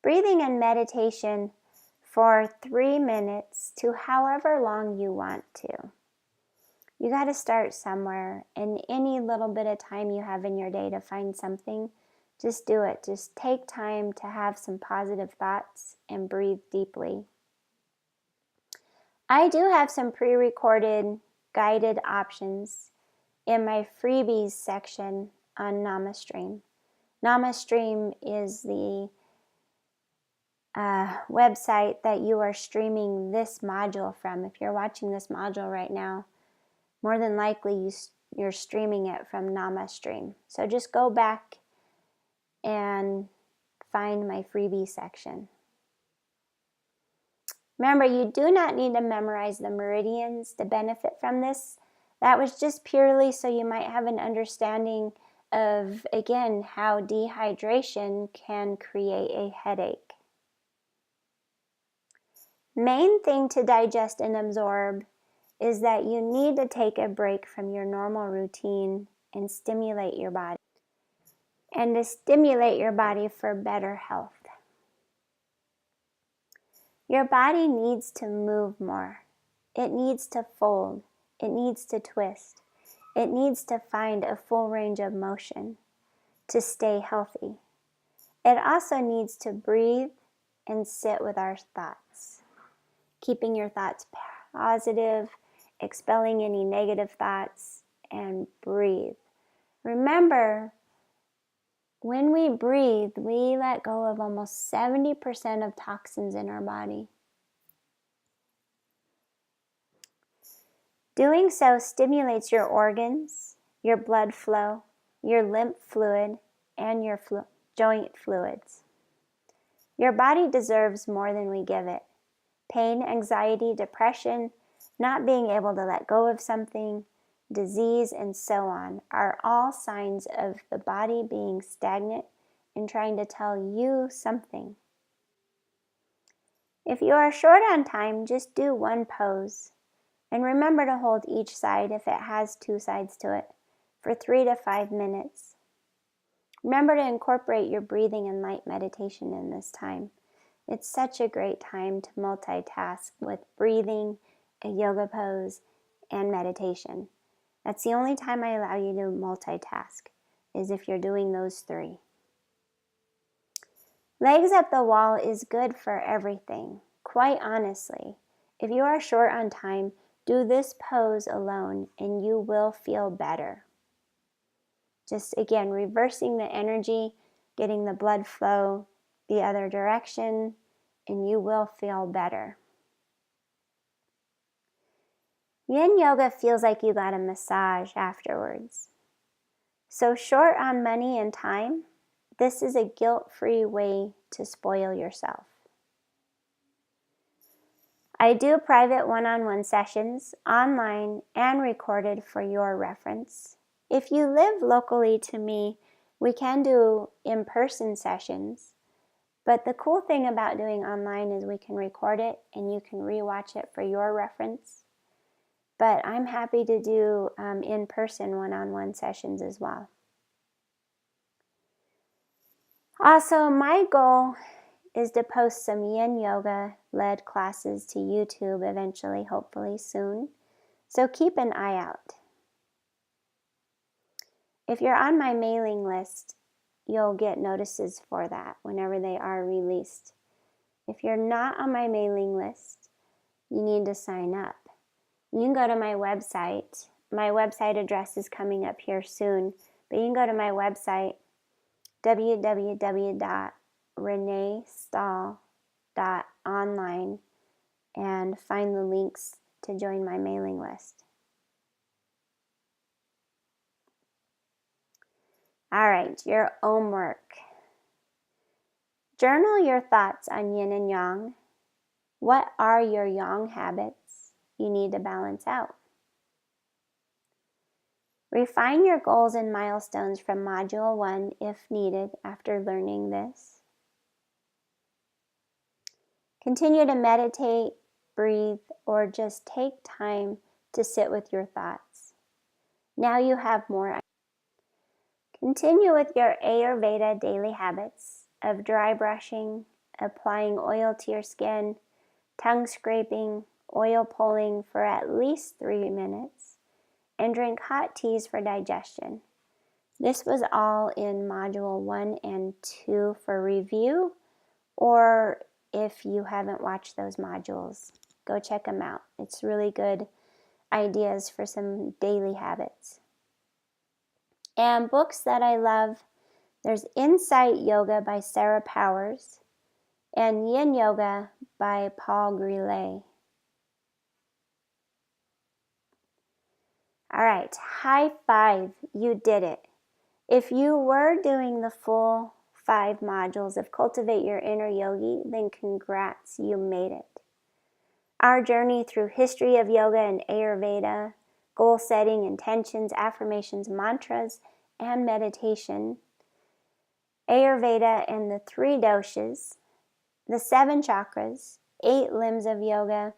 Breathing and meditation for 3 minutes to however long you want to. You got to start somewhere, and any little bit of time you have in your day to find something, just do it. Just take time to have some positive thoughts and breathe deeply. I do have some pre-recorded guided options in my freebies section on NamaStream. NamaStream is the website that you are streaming this module from. If you're watching this module right now, more than likely you're streaming it from NamaStream. So just go back and find my freebie section. Remember, you do not need to memorize the meridians to benefit from this. That was just purely so you might have an understanding of, again, how dehydration can create a headache. Main thing to digest and absorb is that you need to take a break from your normal routine and stimulate your body. And to stimulate your body for better health. Your body needs to move more. It needs to fold. It needs to twist. It needs to find a full range of motion to stay healthy. It also needs to breathe and sit with our thoughts, keeping your thoughts positive, expelling any negative thoughts, and breathe. Remember, when we breathe, we let go of almost 70% of toxins in our body. Doing so stimulates your organs, your blood flow, your lymph fluid, and your joint fluids. Your body deserves more than we give it. Pain, anxiety, depression, not being able to let go of something, disease, and so on are all signs of the body being stagnant and trying to tell you something. If you are short on time, just do one pose. And remember to hold each side, if it has two sides to it, for 3 to 5 minutes. Remember to incorporate your breathing and light meditation in this time. It's such a great time to multitask with breathing, a yoga pose, and meditation. That's the only time I allow you to multitask, is if you're doing those 3. Legs up the wall is good for everything. Quite honestly, if you are short on time, do this pose alone and you will feel better. Just again, reversing the energy, getting the blood flow the other direction, and you will feel better. Yin Yoga feels like you got a massage afterwards. So short on money and time, this is a guilt-free way to spoil yourself. I do private one-on-one sessions, online and recorded for your reference. If you live locally to me, we can do in-person sessions. But the cool thing about doing online is we can record it and you can rewatch it for your reference. But I'm happy to do in-person one-on-one sessions as well. Also, my goal is to post some Yin Yoga led classes to YouTube eventually, hopefully soon. So keep an eye out. If you're on my mailing list, you'll get notices for that whenever they are released. If you're not on my mailing list, you need to sign up. You can go to my website. My website address is coming up here soon, but you can go to my website, www.reneestahl.online, and find the links to join my mailing list. All right, your homework. Journal your thoughts on yin and yang. What are your yang habits you need to balance out? Refine your goals and milestones from Module 1 if needed after learning this. Continue to meditate, breathe, or just take time to sit with your thoughts. Now you have more. Continue with your Ayurveda daily habits of dry brushing, applying oil to your skin, tongue scraping, oil pulling for at least 3 minutes, and drink hot teas for digestion. This was all in Module 1 and 2 for review, or if you haven't watched those modules, go check them out. It's really good ideas for some daily habits. And books that I love, there's Insight Yoga by Sarah Powers and Yin Yoga by Paul Grillet. All right, high five, you did it. If you were doing the full 5 modules of Cultivate Your Inner Yogi, then congrats, you made it. Our journey through history of yoga and Ayurveda, goal setting, intentions, affirmations, mantras, and meditation, Ayurveda and the 3 doshas, the 7 chakras, 8 limbs of yoga,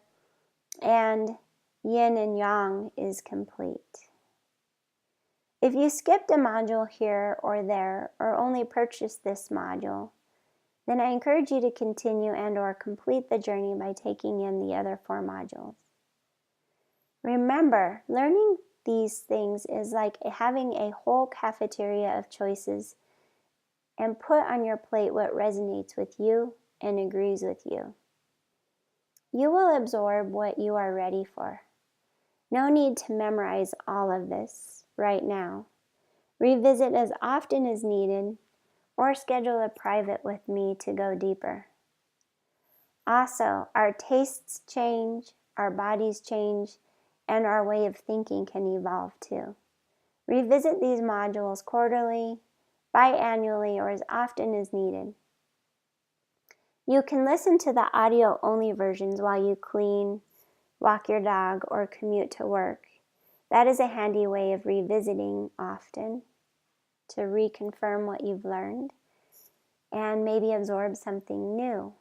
and yin and yang is complete. If you skipped a module here or there, or only purchased this module, then I encourage you to continue and or complete the journey by taking in the other 4 modules. Remember, learning these things is like having a whole cafeteria of choices, and put on your plate what resonates with you and agrees with you. You will absorb what you are ready for. No need to memorize all of this right now. Revisit as often as needed, or schedule a private with me to go deeper. Also, our tastes change, our bodies change, and our way of thinking can evolve too. Revisit these modules quarterly, biannually, or as often as needed. You can listen to the audio-only versions while you clean, walk your dog, or commute to work. That is a handy way of revisiting often to reconfirm what you've learned and maybe absorb something new.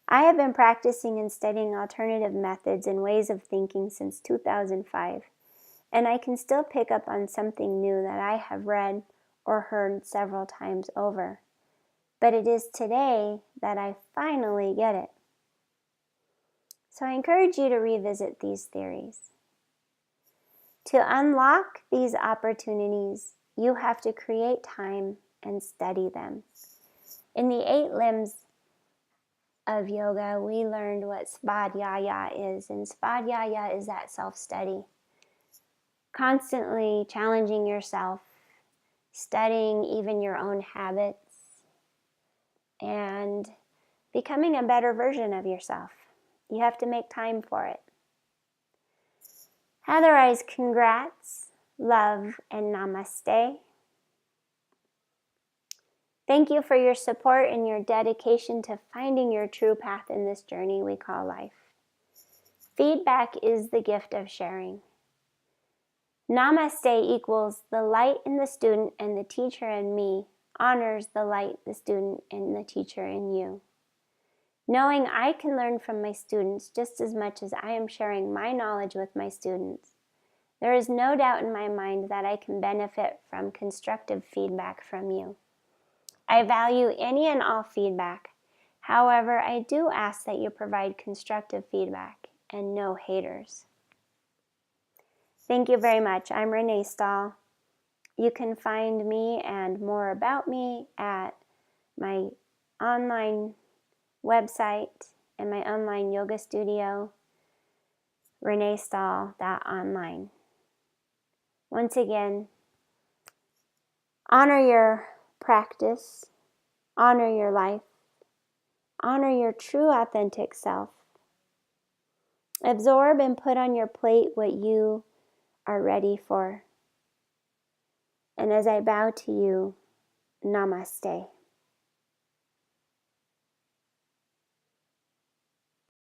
I have been practicing and studying alternative methods and ways of thinking since 2005, and I can still pick up on something new that I have read or heard several times over. But it is today that I finally get it. So I encourage you to revisit these theories. To unlock these opportunities, you have to create time and study them. In the 8 limbs of yoga, we learned what svadhyaya is, and svadhyaya is that self-study. Constantly challenging yourself, studying even your own habits, and becoming a better version of yourself. You have to make time for it. Otherwise, congrats, love, and namaste. Thank you for your support and your dedication to finding your true path in this journey we call life. Feedback is the gift of sharing. Namaste equals the light in the student and the teacher in me honors the light, the student, and the teacher in you. Knowing I can learn from my students just as much as I am sharing my knowledge with my students, there is no doubt in my mind that I can benefit from constructive feedback from you. I value any and all feedback. However, I do ask that you provide constructive feedback and no haters. Thank you very much. I'm Renee Stahl. You can find me and more about me at my online website and my online yoga studio, reneestahl.online. Once again, honor your practice, honor your life, honor your true authentic self. Absorb and put on your plate what you are ready for. And as I bow to you, namaste.